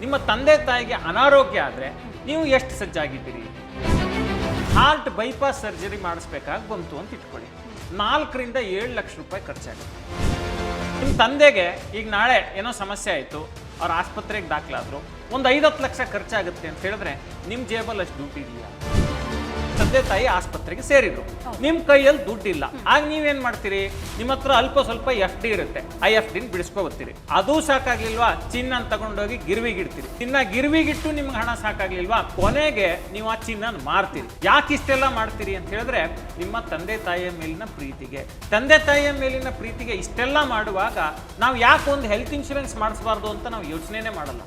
ನಿಮ್ಮ ತಂದೆ ತಾಯಿಗೆ ಅನಾರೋಗ್ಯ ಆದರೆ ನೀವು ಎಷ್ಟು ಸಜ್ಜಾಗಿದ್ದೀರಿ? ಹಾರ್ಟ್ ಬೈಪಾಸ್ ಸರ್ಜರಿ ಮಾಡಿಸ್ಬೇಕಾಗಿ ಬಂತು ಅಂತ ಇಟ್ಕೊಳ್ಳಿ, 4 ರಿಂದ 7 ಲಕ್ಷ ರೂಪಾಯಿ ಖರ್ಚಾಗುತ್ತೆ. ನಿಮ್ಮ ತಂದೆಗೆ ಈಗ ನಾಳೆ ಏನೋ ಸಮಸ್ಯೆ ಆಯಿತು, ಅವ್ರ ಆಸ್ಪತ್ರೆಗೆ ದಾಖಲಾದ್ರು, ಒಂದು 5-10 ಲಕ್ಷ ಖರ್ಚಾಗುತ್ತೆ ಅಂತ ಹೇಳಿದ್ರೆ ನಿಮ್ಮ ಜೇಬಲ್ಲಿ ಅಷ್ಟು ದುಡ್ಡು ಇದೆಯಾ? ತಂದೆ ತಾಯಿ ಆಸ್ಪತ್ರೆಗೆ ಸೇರಿದ್ರು, ನಿಮ್ಮ ಕೈಯಲ್ಲಿ ದುಡ್ಡಿಲ್ಲ, ಆಗ ನೀವೇನ್ ಮಾಡ್ತೀರಿ? ನಿಮ್ಮ ಹತ್ರ ಅಲ್ಪ ಸ್ವಲ್ಪ FD ಇರುತ್ತೆ, ಆ FD ಬಿಡಿಸ್ಕೊಬತ್ತೀರಿ. ಅದು ಸಾಕಾಗ್ಲಿಲ್ವಾ, ಚಿನ್ನ ತಗೊಂಡೋಗಿ ಗಿರ್ವಿಗಿಡ್ತೀರಿ. ಚಿನ್ನ ಗಿರ್ವಿಗಿಟ್ಟು ನಿಮ್ಗೆ ಹಣ ಸಾಕಾಗ್ಲಿಲ್ವಾ, ಕೊನೆಗೆ ನೀವು ಆ ಚಿನ್ನ ಮಾರ್ತೀರಿ. ಯಾಕೆ ಇಷ್ಟೆಲ್ಲ ಮಾಡ್ತೀರಿ ಅಂತ ಹೇಳಿದ್ರೆ ನಿಮ್ಮ ತಂದೆ ತಾಯಿಯ ಮೇಲಿನ ಪ್ರೀತಿಗೆ. ತಂದೆ ತಾಯಿಯ ಮೇಲಿನ ಪ್ರೀತಿಗೆ ಇಷ್ಟೆಲ್ಲ ಮಾಡುವಾಗ ನಾವು ಯಾಕೆ ಒಂದು ಹೆಲ್ತ್ ಇನ್ಶೂರೆನ್ಸ್ ಮಾಡಿಸಬಾರ್ದು ಅಂತ ನಾವು ಯೋಚನೆನೇ ಮಾಡಲ್ಲ.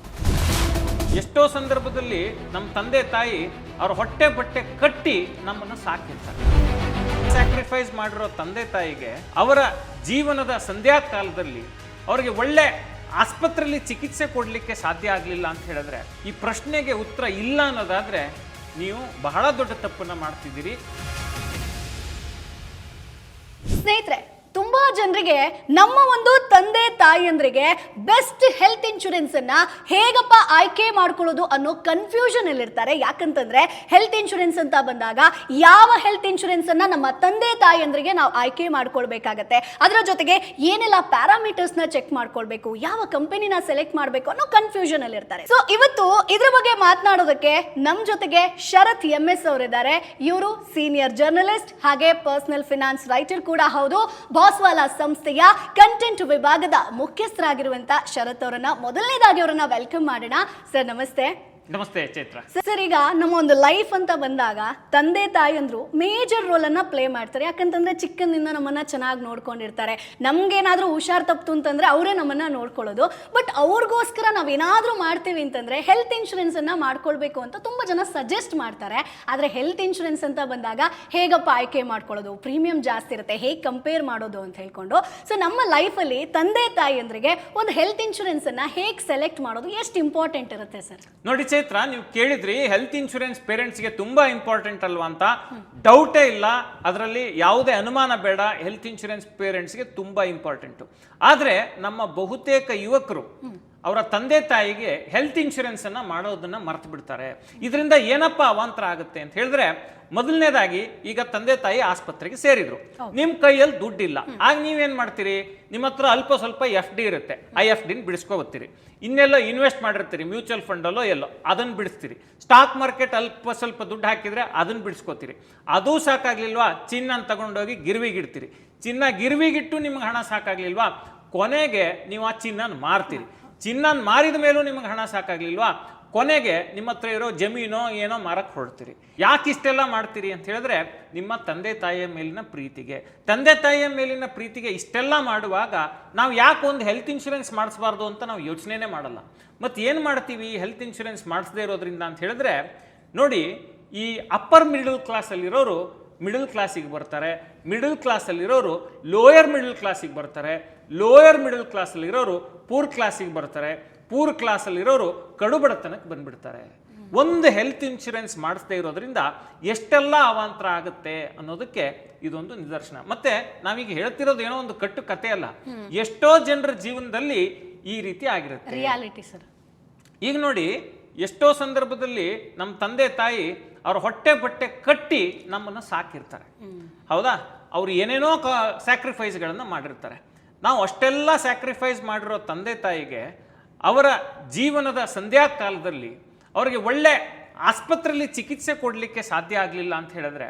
ಎಷ್ಟೋ ಸಂದರ್ಭದಲ್ಲಿ ನಮ್ಮ ತಂದೆ ತಾಯಿ ಅವ್ರ ಹೊಟ್ಟೆ ಬಟ್ಟೆ ಕಟ್ಟಿ ನಮ್ಮನ್ನು ಸಾಕಿರ್ತಾರೆ. ಸ್ಯಾಕ್ರಿಫೈಸ್ ಮಾಡಿರೋ ತಂದೆ ತಾಯಿಗೆ ಅವರ ಜೀವನದ ಸಂಧ್ಯಾ ಕಾಲದಲ್ಲಿ ಅವರಿಗೆ ಒಳ್ಳೆ ಆಸ್ಪತ್ರೆಯಲ್ಲಿ ಚಿಕಿತ್ಸೆ ಕೊಡಲಿಕ್ಕೆ ಸಾಧ್ಯ ಆಗಲಿಲ್ಲ ಅಂತ ಹೇಳಿದ್ರೆ ಈ ಪ್ರಶ್ನೆಗೆ ಉತ್ತರ ಇಲ್ಲ ಅನ್ನೋದಾದ್ರೆ ನೀವು ಬಹಳ ದೊಡ್ಡ ತಪ್ಪನ್ನು ಮಾಡ್ತಿದ್ದೀರಿ. ಸ್ನೇಹಿತರೆ, ತುಂಬಾ ಜನರಿಗೆ ನಮ್ಮ ಒಂದು ತಂದೆ ತಾಯಿಯಂದ್ರಿಗೆ ಬೆಸ್ಟ್ ಹೆಲ್ತ್ ಇನ್ಶೂರೆನ್ಸ್ ಅನ್ನ ಹೇಗಪ್ಪ ಆಯ್ಕೆ ಮಾಡ್ಕೊಳ್ಳೋದು ಅನ್ನೋ ಕನ್ಫ್ಯೂಷನ್ ಅಲ್ಲಿರ್ತಾರೆ. ಯಾಕಂತಂದ್ರೆ ಹೆಲ್ತ್ ಇನ್ಶೂರೆನ್ಸ್ ಅಂತ ಬಂದಾಗ ಯಾವ ಹೆಲ್ತ್ ಇನ್ಶೂರೆನ್ಸ್ ಅನ್ನ ನಮ್ಮ ತಂದೆ ತಾಯಿಯಂದ್ರಿಗೆ ನಾವು ಆಯ್ಕೆ ಮಾಡ್ಕೊಳ್ಬೇಕಾಗತ್ತೆ, ಅದರ ಜೊತೆಗೆ ಏನೆಲ್ಲ ಪ್ಯಾರಾಮೀಟರ್ಸ್ ನ ಚೆಕ್ ಮಾಡ್ಕೊಳ್ಬೇಕು, ಯಾವ ಕಂಪನಿನ ಸೆಲೆಕ್ಟ್ ಮಾಡಬೇಕು ಅನ್ನೋ ಕನ್ಫ್ಯೂಷನ್ ಅಲ್ಲಿರ್ತಾರೆ. ಸೊ ಇವತ್ತು ಇದ್ರ ಬಗ್ಗೆ ಮಾತನಾಡೋದಕ್ಕೆ ನಮ್ ಜೊತೆಗೆ ಶರತ್ MS ಅವರಿದ್ದಾರೆ. ಇವರು ಸೀನಿಯರ್ ಜರ್ನಲಿಸ್ಟ್ ಹಾಗೆ ಪರ್ಸನಲ್ ಫಿನಾನ್ಸ್ ರೈಟರ್ ಕೂಡ ಹೌದು. ಬಾಸ್ವಾಲಾ ಸಂಸ್ಥೆಯ ಕಂಟೆಂಟ್ ವಿಭಾಗದ ಮುಖ್ಯಸ್ಥರಾಗಿರುವಂತ ಶರತ್ ಅವರನ್ನ ಮೊದಲನೇದಾಗಿ ಅವರನ್ನ ವೆಲ್ಕಮ್ ಮಾಡೋಣ. ಸರ್ ನಮಸ್ತೆ. ನಮಸ್ತೆ ಚೈತ್ರ. ಸರ್, ಈಗ ನಮ್ಮ ಒಂದು ಲೈಫ್ ಅಂತ ಬಂದಾಗ ತಂದೆ ತಾಯಿ ಅಂದ್ರು ಮೇಜರ್ ರೋಲ್ ಅನ್ನ ಪ್ಲೇ ಮಾಡ್ತಾರೆ. ಯಾಕಂತಂದ್ರೆ ಚಿಕ್ಕಂದಿಂದ ನಮ್ಮನ್ನ ಚೆನ್ನಾಗಿ ನೋಡ್ಕೊಂಡಿರ್ತಾರೆ. ನಮ್ಗೇನಾದ್ರೂ ಹುಷಾರ್ ತಪ್ತು ಅಂತಂದ್ರೆ ಅವರೇ ನಮ್ಮನ್ನ ನೋಡ್ಕೊಳ್ಳೋದು. ಬಟ್ ಅವ್ರಿಗೋಸ್ಕರ ನಾವೇನಾದ್ರೂ ಮಾಡ್ತೀವಿ ಅಂತಂದ್ರೆ ಹೆಲ್ತ್ ಇನ್ಶೂರೆನ್ಸ್ ಅನ್ನ ಮಾಡ್ಕೊಳ್ಬೇಕು ಅಂತ ತುಂಬಾ ಜನ ಸಜೆಸ್ಟ್ ಮಾಡ್ತಾರೆ. ಆದ್ರೆ ಹೆಲ್ತ್ ಇನ್ಶೂರೆನ್ಸ್ ಅಂತ ಬಂದಾಗ ಹೇಗಪ್ಪ ಆಯ್ಕೆ ಮಾಡ್ಕೊಳ್ಳೋದು, ಪ್ರೀಮಿಯಂ ಜಾಸ್ತಿ ಇರುತ್ತೆ, ಹೇಗೆ ಕಂಪೇರ್ ಮಾಡೋದು ಅಂತ ಹೇಳ್ಕೊಂಡು, ಸೊ ನಮ್ಮ ಲೈಫಲ್ಲಿ ತಂದೆ ತಾಯಿ ಅಂದ್ರಿಗೆ ಒಂದು ಹೆಲ್ತ್ ಇನ್ಶೂರೆನ್ಸ್ ಅನ್ನ ಹೇಗೆ ಸೆಲೆಕ್ಟ್ ಮಾಡೋದು ಎಷ್ಟು ಇಂಪಾರ್ಟೆಂಟ್ ಇರುತ್ತೆ ಸರ್? ನೋಡಿ ಚೈತ್ರ, ನೀವು ಕೇಳಿದ್ರಿ ಹೆಲ್ತ್ ಇನ್ಶೂರೆನ್ಸ್ ಪೇರೆಂಟ್ಸ್ಗೆ ತುಂಬಾ ಇಂಪಾರ್ಟೆಂಟ್ ಅಲ್ವಾ ಅಂತ. ಡೌಟೇ ಇಲ್ಲ, ಅದರಲ್ಲಿ ಯಾವುದೇ ಅನುಮಾನ ಬೇಡ. ಹೆಲ್ತ್ ಇನ್ಶೂರೆನ್ಸ್ ಪೇರೆಂಟ್ಸ್ಗೆ ತುಂಬಾ ಇಂಪಾರ್ಟೆಂಟ್. ಆದ್ರೆ ನಮ್ಮ ಬಹುತೇಕ ಯುವಕರು ಅವರ ತಂದೆ ತಾಯಿಗೆ ಹೆಲ್ತ್ ಇನ್ಶೂರೆನ್ಸ್ ಅನ್ನ ಮಾಡೋದನ್ನ ಮರ್ತು ಬಿಡ್ತಾರೆ. ಇದರಿಂದ ಏನಪ್ಪ ಅವಾಂತರ ಆಗುತ್ತೆ ಅಂತ ಹೇಳಿದ್ರೆ, ಮೊದಲನೇದಾಗಿ ಈಗ ತಂದೆ ತಾಯಿ ಆಸ್ಪತ್ರೆಗೆ ಸೇರಿದ್ರು, ನಿಮ್ ಕೈಯಲ್ಲಿ ದುಡ್ಡಿಲ್ಲ, ಆಗ ನೀವೇನ್ ಮಾಡ್ತೀರಿ? ನಿಮ್ಮ ಹತ್ರ ಅಲ್ಪ ಸ್ವಲ್ಪ FD ಇರುತ್ತೆ, ಆ FD ಬಿಡಿಸ್ಕೊಬತ್ತೀರಿ. ಇನ್ನೆಲ್ಲೋ ಇನ್ವೆಸ್ಟ್ ಮಾಡಿರ್ತೀರಿ, ಮ್ಯೂಚುವಲ್ ಫಂಡ್ ಅಲ್ಲೋ ಎಲ್ಲೋ, ಅದನ್ನ ಬಿಡಿಸ್ತೀರಿ. ಸ್ಟಾಕ್ ಮಾರ್ಕೆಟ್ ಅಲ್ಪ ಸ್ವಲ್ಪ ದುಡ್ಡು ಹಾಕಿದ್ರೆ ಅದನ್ನ ಬಿಡಿಸ್ಕೋತೀರಿ. ಅದೂ ಸಾಕಾಗ್ಲಿಲ್ವಾ, ಚಿನ್ನ ತಗೊಂಡೋಗಿ ಗಿರ್ವಿಗಿಡ್ತೀರಿ. ಚಿನ್ನ ಗಿರ್ವಿಗಿಟ್ಟು ನಿಮ್ಗೆ ಹಣ ಸಾಕಾಗ್ಲಿಲ್ವಾ, ಕೊನೆಗೆ ನೀವು ಆ ಚಿನ್ನ ಮಾರ್ತೀರಿ. ಚಿನ್ನ ಮಾರಿದ ಮೇಲೂ ನಿಮ್ಗೆ ಹಣ ಸಾಕಾಗ್ಲಿಲ್ವಾ, ಕೊನೆಗೆ ನಿಮ್ಮ ಹತ್ರ ಇರೋ ಜಮೀನೋ ಏನೋ ಮಾರಕ್ಕೆ ಹೊರಡ್ತೀರಿ. ಯಾಕೆ ಇಷ್ಟೆಲ್ಲ ಮಾಡ್ತೀರಿ ಅಂತ ಹೇಳಿದ್ರೆ ನಿಮ್ಮ ತಂದೆ ತಾಯಿಯ ಮೇಲಿನ ಪ್ರೀತಿಗೆ. ತಂದೆ ತಾಯಿಯ ಮೇಲಿನ ಪ್ರೀತಿಗೆ ಇಷ್ಟೆಲ್ಲ ಮಾಡುವಾಗ ನಾವು ಯಾಕೆ ಒಂದು ಹೆಲ್ತ್ ಇನ್ಶೂರೆನ್ಸ್ ಮಾಡಿಸ್ಬಾರ್ದು ಅಂತ ನಾವು ಯೋಚನೆನೇ ಮಾಡಲ್ಲ. ಮತ್ತು ಏನು ಮಾಡ್ತೀವಿ ಹೆಲ್ತ್ ಇನ್ಶೂರೆನ್ಸ್ ಮಾಡಿಸದೇ ಇರೋದ್ರಿಂದ ಅಂತ ಹೇಳಿದ್ರೆ, ನೋಡಿ, ಈ ಅಪ್ಪರ್ ಮಿಡಲ್ ಕ್ಲಾಸಲ್ಲಿರೋರು ಮಿಡಲ್ ಕ್ಲಾಸಿಗೆ ಬರ್ತಾರೆ, ಮಿಡಲ್ ಕ್ಲಾಸಲ್ಲಿರೋರು ಲೋಯರ್ ಮಿಡಲ್ ಕ್ಲಾಸಿಗೆ ಬರ್ತಾರೆ, ಲೋಯರ್ ಮಿಡಲ್ ಕ್ಲಾಸಲ್ಲಿರೋರು ಪೂರ್ ಕ್ಲಾಸಿಗೆ ಬರ್ತಾರೆ, ಪೂರ್ ಕ್ಲಾಸಲ್ಲಿರೋರು ಕಡು ಬಡತನಕ್ಕೆ ಬಂದ್ಬಿಡ್ತಾರೆ. ಒಂದು ಹೆಲ್ತ್ ಇನ್ಶೂರೆನ್ಸ್ ಮಾಡಿಸದೇ ಇರೋದ್ರಿಂದ ಎಷ್ಟೆಲ್ಲ ಅವಾಂತರ ಆಗುತ್ತೆ ಅನ್ನೋದಕ್ಕೆ ಇದೊಂದು ನಿದರ್ಶನ. ಮತ್ತೆ ನಾವೀಗ ಹೇಳ್ತಿರೋದು ಏನೋ ಒಂದು ಕಟ್ಟು ಕತೆ ಅಲ್ಲ, ಎಷ್ಟೋ ಜನರ ಜೀವನದಲ್ಲಿ ಈ ರೀತಿ ಆಗಿರುತ್ತೆ, ರಿಯಾಲಿಟಿ ಸರ್. ಈಗ ನೋಡಿ, ಎಷ್ಟೋ ಸಂದರ್ಭದಲ್ಲಿ ನಮ್ಮ ತಂದೆ ತಾಯಿ ಅವ್ರ ಹೊಟ್ಟೆ ಬಟ್ಟೆ ಕಟ್ಟಿ ನಮ್ಮನ್ನು ಸಾಕಿರ್ತಾರೆ. ಹೌದಾ? ಅವ್ರು ಏನೇನೋ ಸ್ಯಾಕ್ರಿಫೈಸ್ಗಳನ್ನು ಮಾಡಿರ್ತಾರೆ. ನಾವು ಅಷ್ಟೆಲ್ಲ ಸ್ಯಾಕ್ರಿಫೈಸ್ ಮಾಡಿರೋ ತಂದೆ ತಾಯಿಗೆ ಅವರ ಜೀವನದ ಸಂಧ್ಯಾ ಕಾಲದಲ್ಲಿ ಅವರಿಗೆ ಒಳ್ಳೆ ಆಸ್ಪತ್ರೆಯಲ್ಲಿ ಚಿಕಿತ್ಸೆ ಕೊಡಲಿಕ್ಕೆ ಸಾಧ್ಯ ಆಗಲಿಲ್ಲ ಅಂತ ಹೇಳಿದ್ರೆ,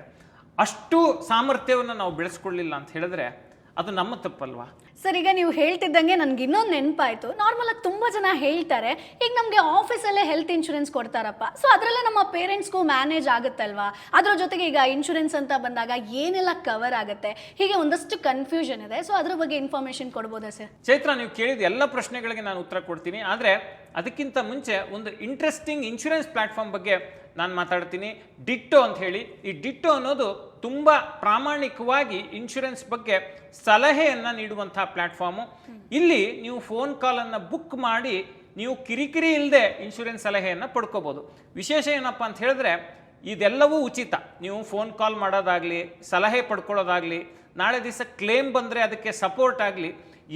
ಅಷ್ಟು ಸಾಮರ್ಥ್ಯವನ್ನು ನಾವು ಬೆಳೆಸ್ಕೊಳ್ಳಿಲ್ಲ ಅಂತ ಹೇಳಿದ್ರೆ ಅದು ನಮ್ಮ ತಪ್ಪಲ್ವಾ ಸರ್? ಈಗ ನೀವು ಹೇಳ್ತಿದ್ದಂಗೆ ನನ್ಗೆ ಇನ್ನೊಂದು ನೆನಪಾಯ್ತು. ನಾರ್ಮಲ್ ಆಗಿ ತುಂಬಾ ಜನ ಹೇಳ್ತಾರೆ, ಈಗ ನಮಗೆ ಆಫೀಸಲ್ಲೇ ಹೆಲ್ತ್ ಇನ್ಶೂರೆನ್ಸ್ ಕೊಡ್ತಾರಪ್ಪ, ಸೊ ಅದರಲ್ಲೇ ನಮ್ಮ ಪೇರೆಂಟ್ಸ್ಗೂ ಮ್ಯಾನೇಜ್ ಆಗುತ್ತಲ್ವಾ, ಅದ್ರ ಜೊತೆಗೆ ಈಗ ಇನ್ಶೂರೆನ್ಸ್ ಅಂತ ಬಂದಾಗ ಏನೆಲ್ಲ ಕವರ್ ಆಗುತ್ತೆ, ಹೀಗೆ ಒಂದಷ್ಟು ಕನ್ಫ್ಯೂಷನ್ ಇದೆ. ಸೊ ಅದ್ರ ಬಗ್ಗೆ ಇನ್ಫಾರ್ಮೇಶನ್ ಕೊಡ್ಬೋದಾ ಸರ್? ಚೈತ್ರ, ನೀವು ಕೇಳಿದ ಎಲ್ಲ ಪ್ರಶ್ನೆಗಳಿಗೆ ನಾನು ಉತ್ತರ ಕೊಡ್ತೀನಿ. ಆದರೆ ಅದಕ್ಕಿಂತ ಮುಂಚೆ ಒಂದು ಇಂಟ್ರೆಸ್ಟಿಂಗ್ ಇನ್ಶೂರೆನ್ಸ್ ಪ್ಲಾಟ್ಫಾರ್ಮ್ ಬಗ್ಗೆ ನಾನು ಮಾತಾಡ್ತೀನಿ, ಡಿಟ್ಟೋ ಅಂತ ಹೇಳಿ. ಈ ಡಿಟ್ಟೋ ಅನ್ನೋದು ತುಂಬ ಪ್ರಾಮಾಣಿಕವಾಗಿ ಇನ್ಶೂರೆನ್ಸ್ ಬಗ್ಗೆ ಸಲಹೆಯನ್ನು ನೀಡುವಂತಹ ಪ್ಲಾಟ್ಫಾರ್ಮು. ಇಲ್ಲಿ ನೀವು ಫೋನ್ ಕಾಲನ್ನು ಬುಕ್ ಮಾಡಿ ನೀವು ಕಿರಿಕಿರಿ ಇಲ್ಲದೆ ಇನ್ಶೂರೆನ್ಸ್ ಸಲಹೆಯನ್ನು ಪಡ್ಕೋಬೋದು. ವಿಶೇಷ ಏನಪ್ಪ ಅಂತ ಹೇಳಿದ್ರೆ, ಇದೆಲ್ಲವೂ ಉಚಿತ. ನೀವು ಫೋನ್ ಕಾಲ್ ಮಾಡೋದಾಗಲಿ, ಸಲಹೆ ಪಡ್ಕೊಳ್ಳೋದಾಗಲಿ, ನಾಳೆ ದಿವಸ ಕ್ಲೇಮ್ ಬಂದರೆ ಅದಕ್ಕೆ ಸಪೋರ್ಟ್ ಆಗಲಿ,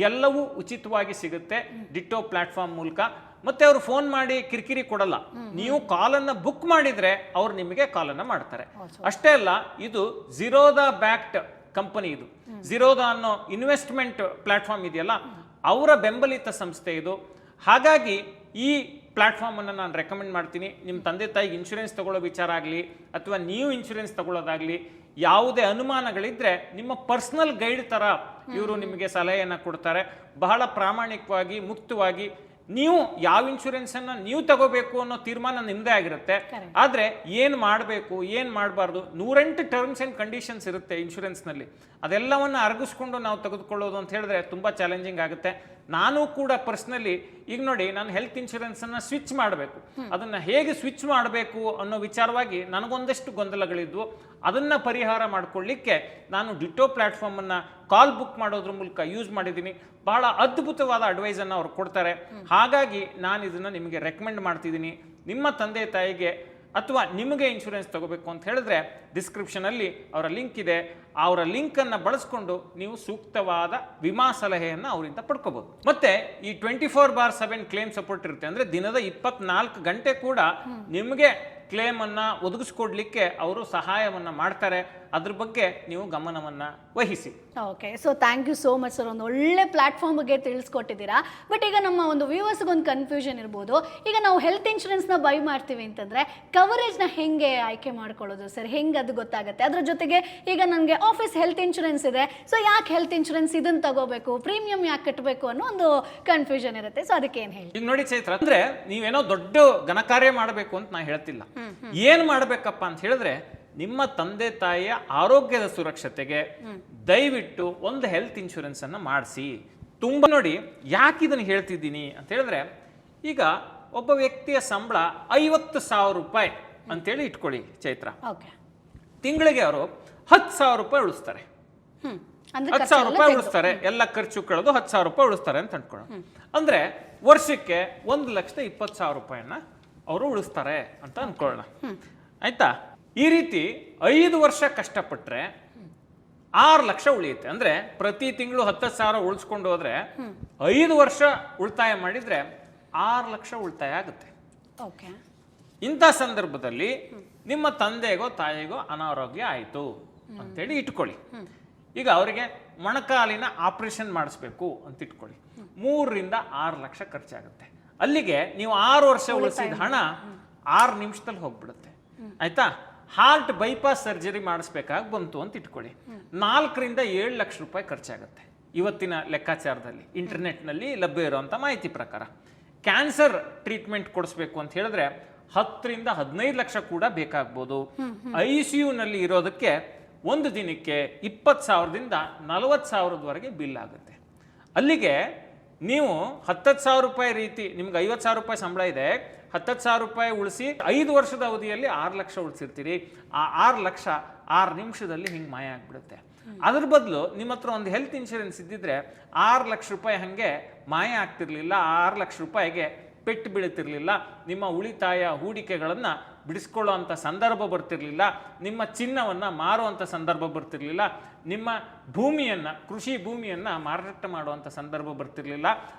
ಎಲ್ಲವೂ ಉಚಿತವಾಗಿ ಸಿಗುತ್ತೆ ಡಿಟೋ ಪ್ಲಾಟ್ಫಾರ್ಮ್ ಮೂಲಕ. ಮತ್ತೆ ಅವರು ಫೋನ್ ಮಾಡಿ ಕಿರಿಕಿರಿ ಕೊಡಲ್ಲ. ನೀವು ಕಾಲನ್ನು ಬುಕ್ ಮಾಡಿದ್ರೆ ಅವ್ರು ನಿಮಗೆ ಕಾಲನ್ನು ಮಾಡ್ತಾರೆ. ಅಷ್ಟೇ ಅಲ್ಲ, ಇದು ಝೀರೋದಾ ಬ್ಯಾಕ್ಡ್ ಕಂಪನಿ. ಇದು ಝೀರೋದಾ ಅನ್ನೋ ಇನ್ವೆಸ್ಟ್ಮೆಂಟ್ ಪ್ಲಾಟ್ಫಾರ್ಮ್ ಇದೆಯಲ್ಲ, ಅವರ ಬೆಂಬಲಿತ ಸಂಸ್ಥೆ ಇದು. ಹಾಗಾಗಿ ಈ ಪ್ಲಾಟ್ಫಾರ್ಮ್ ಅನ್ನು ನಾನು ರೆಕಮೆಂಡ್ ಮಾಡ್ತೀನಿ. ನಿಮ್ಮ ತಂದೆ ತಾಯಿಗೆ ಇನ್ಶೂರೆನ್ಸ್ ತಗೊಳ್ಳೋ ವಿಚಾರ ಆಗಲಿ ಅಥವಾ ನೀವು ಇನ್ಶೂರೆನ್ಸ್ ತಗೊಳ್ಳೋದಾಗ್ಲಿ, ಯಾವುದೇ ಅನುಮಾನಗಳಿದ್ರೆ ನಿಮ್ಮ ಪರ್ಸನಲ್ ಗೈಡ್ ತರ ಇವರು ನಿಮಗೆ ಸಲಹೆಯನ್ನು ಕೊಡ್ತಾರೆ. ಬಹಳ ಪ್ರಾಮಾಣಿಕವಾಗಿ, ಮುಕ್ತವಾಗಿ ನೀವು ಯಾವ ಇನ್ಶೂರೆನ್ಸ್ ಅನ್ನ ನೀವು ತಗೋಬೇಕು ಅನ್ನೋ ತೀರ್ಮಾನ ನಿಮ್ದೇ ಆಗಿರುತ್ತೆ. ಆದ್ರೆ ಏನ್ ಮಾಡಬೇಕು, ಏನ್ ಮಾಡಬಾರ್ದು, 108 ಟರ್ಮ್ಸ್ ಅಂಡ್ ಕಂಡೀಷನ್ಸ್ ಇರುತ್ತೆ ಇನ್ಶೂರೆನ್ಸ್ ನಲ್ಲಿ. ಅದೆಲ್ಲವನ್ನ ಅರಗಿಸ್ಕೊಂಡು ನಾವು ತೆಗೆದುಕೊಳ್ಳೋದು ಅಂತ ಹೇಳಿದ್ರೆ ತುಂಬಾ ಚಾಲೆಂಜಿಂಗ್ ಆಗುತ್ತೆ. ನಾನು ಕೂಡ ಪರ್ಸ್ನಲಿ ಈಗ ನೋಡಿ, ನಾನು ಹೆಲ್ತ್ ಇನ್ಶೂರೆನ್ಸ್ ಅನ್ನ ಸ್ವಿಚ್ ಮಾಡಬೇಕು, ಅದನ್ನ ಹೇಗೆ ಸ್ವಿಚ್ ಮಾಡಬೇಕು ಅನ್ನೋ ವಿಚಾರವಾಗಿ ನನಗೊಂದಷ್ಟು ಗೊಂದಲಗಳಿದ್ವು. ಅದನ್ನ ಪರಿಹಾರ ಮಾಡ್ಕೊಳ್ಳಿಕ್ಕೆ ನಾನು ಡಿಟೋ ಪ್ಲಾಟ್ಫಾರ್ಮ್ ಅನ್ನ ಕಾಲ್ ಬುಕ್ ಮಾಡೋದ್ರ ಮೂಲಕ ಯೂಸ್ ಮಾಡಿದ್ದೀನಿ. ಬಹಳ ಅದ್ಭುತವಾದ ಅಡ್ವೈಸ್ ಅನ್ನು ಅವ್ರು ಕೊಡ್ತಾರೆ. ಹಾಗಾಗಿ ನಾನು ಇದನ್ನ ನಿಮಗೆ ರೆಕಮೆಂಡ್ ಮಾಡ್ತಿದ್ದೀನಿ. ನಿಮ್ಮ ತಂದೆ ತಾಯಿಗೆ ಅಥವಾ ನಿಮಗೆ ಇನ್ಶೂರೆನ್ಸ್ ತಗೋಬೇಕು ಅಂತ ಹೇಳಿದ್ರೆ ಡಿಸ್ಕ್ರಿಪ್ಷನ್ ಅಲ್ಲಿ ಅವರ ಲಿಂಕ್ ಇದೆ. ಅವರ ಲಿಂಕ್ ಅನ್ನ ಬಳಸ್ಕೊಂಡು ನೀವು ಸೂಕ್ತವಾದ ವಿಮಾ ಸಲಹೆಯನ್ನ ಅವರಿಂದ ಪಡ್ಕೋಬಹುದು. ಮತ್ತೆ ಈ 24/7 ಕ್ಲೇಮ್ ಸಪೋರ್ಟ್ ಇರುತ್ತೆ. ಅಂದ್ರೆ ದಿನದ 24 ಗಂಟೆ ಕೂಡ ನಿಮಗೆ ಕ್ಲೇಮ್ ಅನ್ನ ಒದಗಿಸ್ಕೊಡ್ಲಿಕ್ಕೆ ಅವರು ಸಹಾಯವನ್ನ ಮಾಡ್ತಾರೆ. ಅದ್ರ ಬಗ್ಗೆ ನೀವು ಗಮನವನ್ನ ವಹಿಸಿ. Okay, so thank you so much sir. ಒಂದು ಒಳ್ಳೆ ಪ್ಲಾಟ್ಫಾರ್ಮ್ ಬಗ್ಗೆ ತಿಳಿಸ್ಕೊಟ್ಟಿದ್ದೀರಾ. ಬಟ್ ಈಗ ನಮ್ಮ ಒಂದು ವ್ಯೂವರ್ಸ್ಗೆ ಒಂದು ಕನ್ಫ್ಯೂಷನ್ ಇರ್ಬೋದು. ಈಗ ನಾವು ಹೆಲ್ತ್ ಇನ್ಶೂರೆನ್ಸ್ನ ಬೈ ಮಾಡ್ತೀವಿ ಅಂತಂದ್ರೆ ಕವರೇಜ್ನ ಹೆಂಗೆ ಆಯ್ಕೆ ಮಾಡ್ಕೊಳ್ಳೋದು ಸರ್? ಹೆಂಗೆ ಅದು ಗೊತ್ತಾಗುತ್ತೆ? ಅದ್ರ ಜೊತೆಗೆ ಈಗ ನನಗೆ ಆಫೀಸ್ ಹೆಲ್ತ್ ಇನ್ಶೂರೆನ್ಸ್ ಇದೆ, ಸೊ ಯಾಕೆ ಹೆಲ್ತ್ ಇನ್ಶೂರೆನ್ಸ್ ಇದನ್ನ ತಗೋಬೇಕು, ಪ್ರೀಮಿಯಂ ಯಾಕೆ ಕಟ್ಟಬೇಕು ಅನ್ನೋ ಒಂದು ಕನ್ಫ್ಯೂಷನ್ ಇರುತ್ತೆ. ಸೊ ಅದಕ್ಕೆ ಏನು ಹೇಳಿ? ಈಗ ನೋಡಿ ಚೈತ್ರ, ಅಂದ್ರೆ ನೀವೇನೋ ದೊಡ್ಡ ಘನಕಾರ್ಯ ಮಾಡಬೇಕು ಅಂತ ನಾ ಹೇಳ್ತಿಲ್ಲ. ಏನ್ ಮಾಡ್ಬೇಕಪ್ಪ ಅಂತ ಹೇಳಿದ್ರೆ, ನಿಮ್ಮ ತಂದೆ ತಾಯಿಯ ಆರೋಗ್ಯದ ಸುರಕ್ಷತೆಗೆ ದಯವಿಟ್ಟು ಒಂದು ಹೆಲ್ತ್ ಇನ್ಶೂರೆನ್ಸ್ ಅನ್ನ ಮಾಡಿಸಿ. ತುಂಬಾ ನೋಡಿ, ಯಾಕೆ ಇದನ್ನು ಹೇಳ್ತಿದ್ದೀನಿ ಅಂತ ಹೇಳಿದ್ರೆ, ಈಗ ಒಬ್ಬ ವ್ಯಕ್ತಿಯ ಸಂಬಳ 50,000 ರೂಪಾಯಿ ಅಂತೇಳಿ ಇಟ್ಕೊಳ್ಳಿ ಚೈತ್ರ. ತಿಂಗಳಿಗೆ ಅವರು 10,000 ರೂಪಾಯಿ ಉಳಿಸ್ತಾರೆ. 10,000 ರೂಪಾಯಿ ಉಳಿಸ್ತಾರೆ, ಎಲ್ಲ ಖರ್ಚು ಕಳೆದು 10,000 ರೂಪಾಯಿ ಉಳಿಸ್ತಾರೆ ಅಂತ ಅನ್ಕೊಳ್ಳೋಣ. ಅಂದ್ರೆ ವರ್ಷಕ್ಕೆ 1,20,000 ರೂಪಾಯಿನ ಅವರು ಉಳಿಸ್ತಾರೆ ಅಂತ ಅನ್ಕೊಳ್ಳೋಣ. ಆಯ್ತಾ? ಈ ರೀತಿ 5 ವರ್ಷ ಕಷ್ಟಪಟ್ರೆ 6 ಲಕ್ಷ ಉಳಿಯುತ್ತೆ. ಅಂದ್ರೆ ಪ್ರತಿ ತಿಂಗಳು 10,000 ಉಳಿಸ್ಕೊಂಡು ಹೋದ್ರೆ 5 ವರ್ಷ ಉಳಿತಾಯ ಮಾಡಿದ್ರೆ 6 ಲಕ್ಷ ಉಳಿತಾಯ ಆಗುತ್ತೆ. ಇಂಥ ಸಂದರ್ಭದಲ್ಲಿ ನಿಮ್ಮ ತಂದೆಗೋ ತಾಯಿಗೋ ಅನಾರೋಗ್ಯ ಆಯಿತು ಅಂತೇಳಿ ಇಟ್ಕೊಳ್ಳಿ. ಈಗ ಅವರಿಗೆ ಮೊಣಕಾಲಿನ ಆಪರೇಷನ್ ಮಾಡಿಸ್ಬೇಕು ಅಂತ ಇಟ್ಕೊಳ್ಳಿ. 3 ರಿಂದ 6 ಲಕ್ಷ ಖರ್ಚಾಗುತ್ತೆ. ಅಲ್ಲಿಗೆ ನೀವು 6 ವರ್ಷ ಉಳಿಸಿದ ಹಣ 6 ನಿಮಿಷದಲ್ಲಿ ಹೋಗ್ಬಿಡುತ್ತೆ. ಆಯ್ತಾ? ಹಾರ್ಟ್ ಬೈಪಾಸ್ ಸರ್ಜರಿ ಮಾಡಿಸ್ಬೇಕಾಗಿ ಬಂತು ಅಂತ ಇಟ್ಕೊಳ್ಳಿ, 4 ರಿಂದ 7 ಲಕ್ಷ ರೂಪಾಯಿ ಖರ್ಚಾಗುತ್ತೆ ಇವತ್ತಿನ ಲೆಕ್ಕಾಚಾರದಲ್ಲಿ, ಇಂಟರ್ನೆಟ್ನಲ್ಲಿ ಲಭ್ಯ ಇರುವಂಥ ಮಾಹಿತಿ ಪ್ರಕಾರ. ಕ್ಯಾನ್ಸರ್ ಟ್ರೀಟ್ಮೆಂಟ್ ಕೊಡಿಸ್ಬೇಕು ಅಂತ ಹೇಳಿದ್ರೆ 10 ರಿಂದ 15 ಲಕ್ಷ ಕೂಡ ಬೇಕಾಗ್ಬೋದು. ICU ನಲ್ಲಿ ಇರೋದಕ್ಕೆ ಒಂದು ದಿನಕ್ಕೆ 20,000ದಿಂದ 40,000ದವರೆಗೆ ಬಿಲ್ ಆಗುತ್ತೆ. ಅಲ್ಲಿಗೆ ನೀವು 10,000 ರೂಪಾಯಿ ರೀತಿ, ನಿಮ್ಗೆ 50,000 ರೂಪಾಯಿ ಸಂಬಳ ಇದೆ, 10,000 ರೂಪಾಯಿ ಉಳಿಸಿ 5 ವರ್ಷದ ಅವಧಿಯಲ್ಲಿ 6 ಲಕ್ಷ ಉಳಿಸಿರ್ತೀರಿ. ಆ 6 ಲಕ್ಷ 6 ನಿಮಿಷದಲ್ಲಿ ಹಿಂಗೆ ಮಾಯ ಆಗ್ಬಿಡುತ್ತೆ. ಅದ್ರ ಬದಲು ನಿಮ್ಮ ಹತ್ರ ಒಂದು ಹೆಲ್ತ್ ಇನ್ಶೂರೆನ್ಸ್ ಇದ್ದಿದ್ರೆ 6 ಲಕ್ಷ ರೂಪಾಯಿ ಹಂಗೆ ಮಾಯ ಆಗ್ತಿರ್ಲಿಲ್ಲ. 6 ಲಕ್ಷ ರೂಪಾಯಿಗೆ ಪೆಟ್ಟು ಬೀಳುತ್ತಿರಲಿಲ್ಲ. ನಿಮ್ಮ ಉಳಿತಾಯ ಹೂಡಿಕೆಗಳನ್ನು ಬಿಡಿಸ್ಕೊಳ್ಳೋ ಅಂಥ ಸಂದರ್ಭ ಬರ್ತಿರ್ಲಿಲ್ಲ. ನಿಮ್ಮ ಚಿನ್ನವನ್ನು ಮಾರುವಂಥ ಸಂದರ್ಭ ಬರ್ತಿರ್ಲಿಲ್ಲ. ನಿಮ್ಮ ಭೂಮಿಯನ್ನು, ಕೃಷಿ ಭೂಮಿಯನ್ನು ಮಾರಾಟ ಮಾಡುವಂಥ ಸಂದರ್ಭ ಬರ್ತಿರ್ಲಿಲ್ಲ.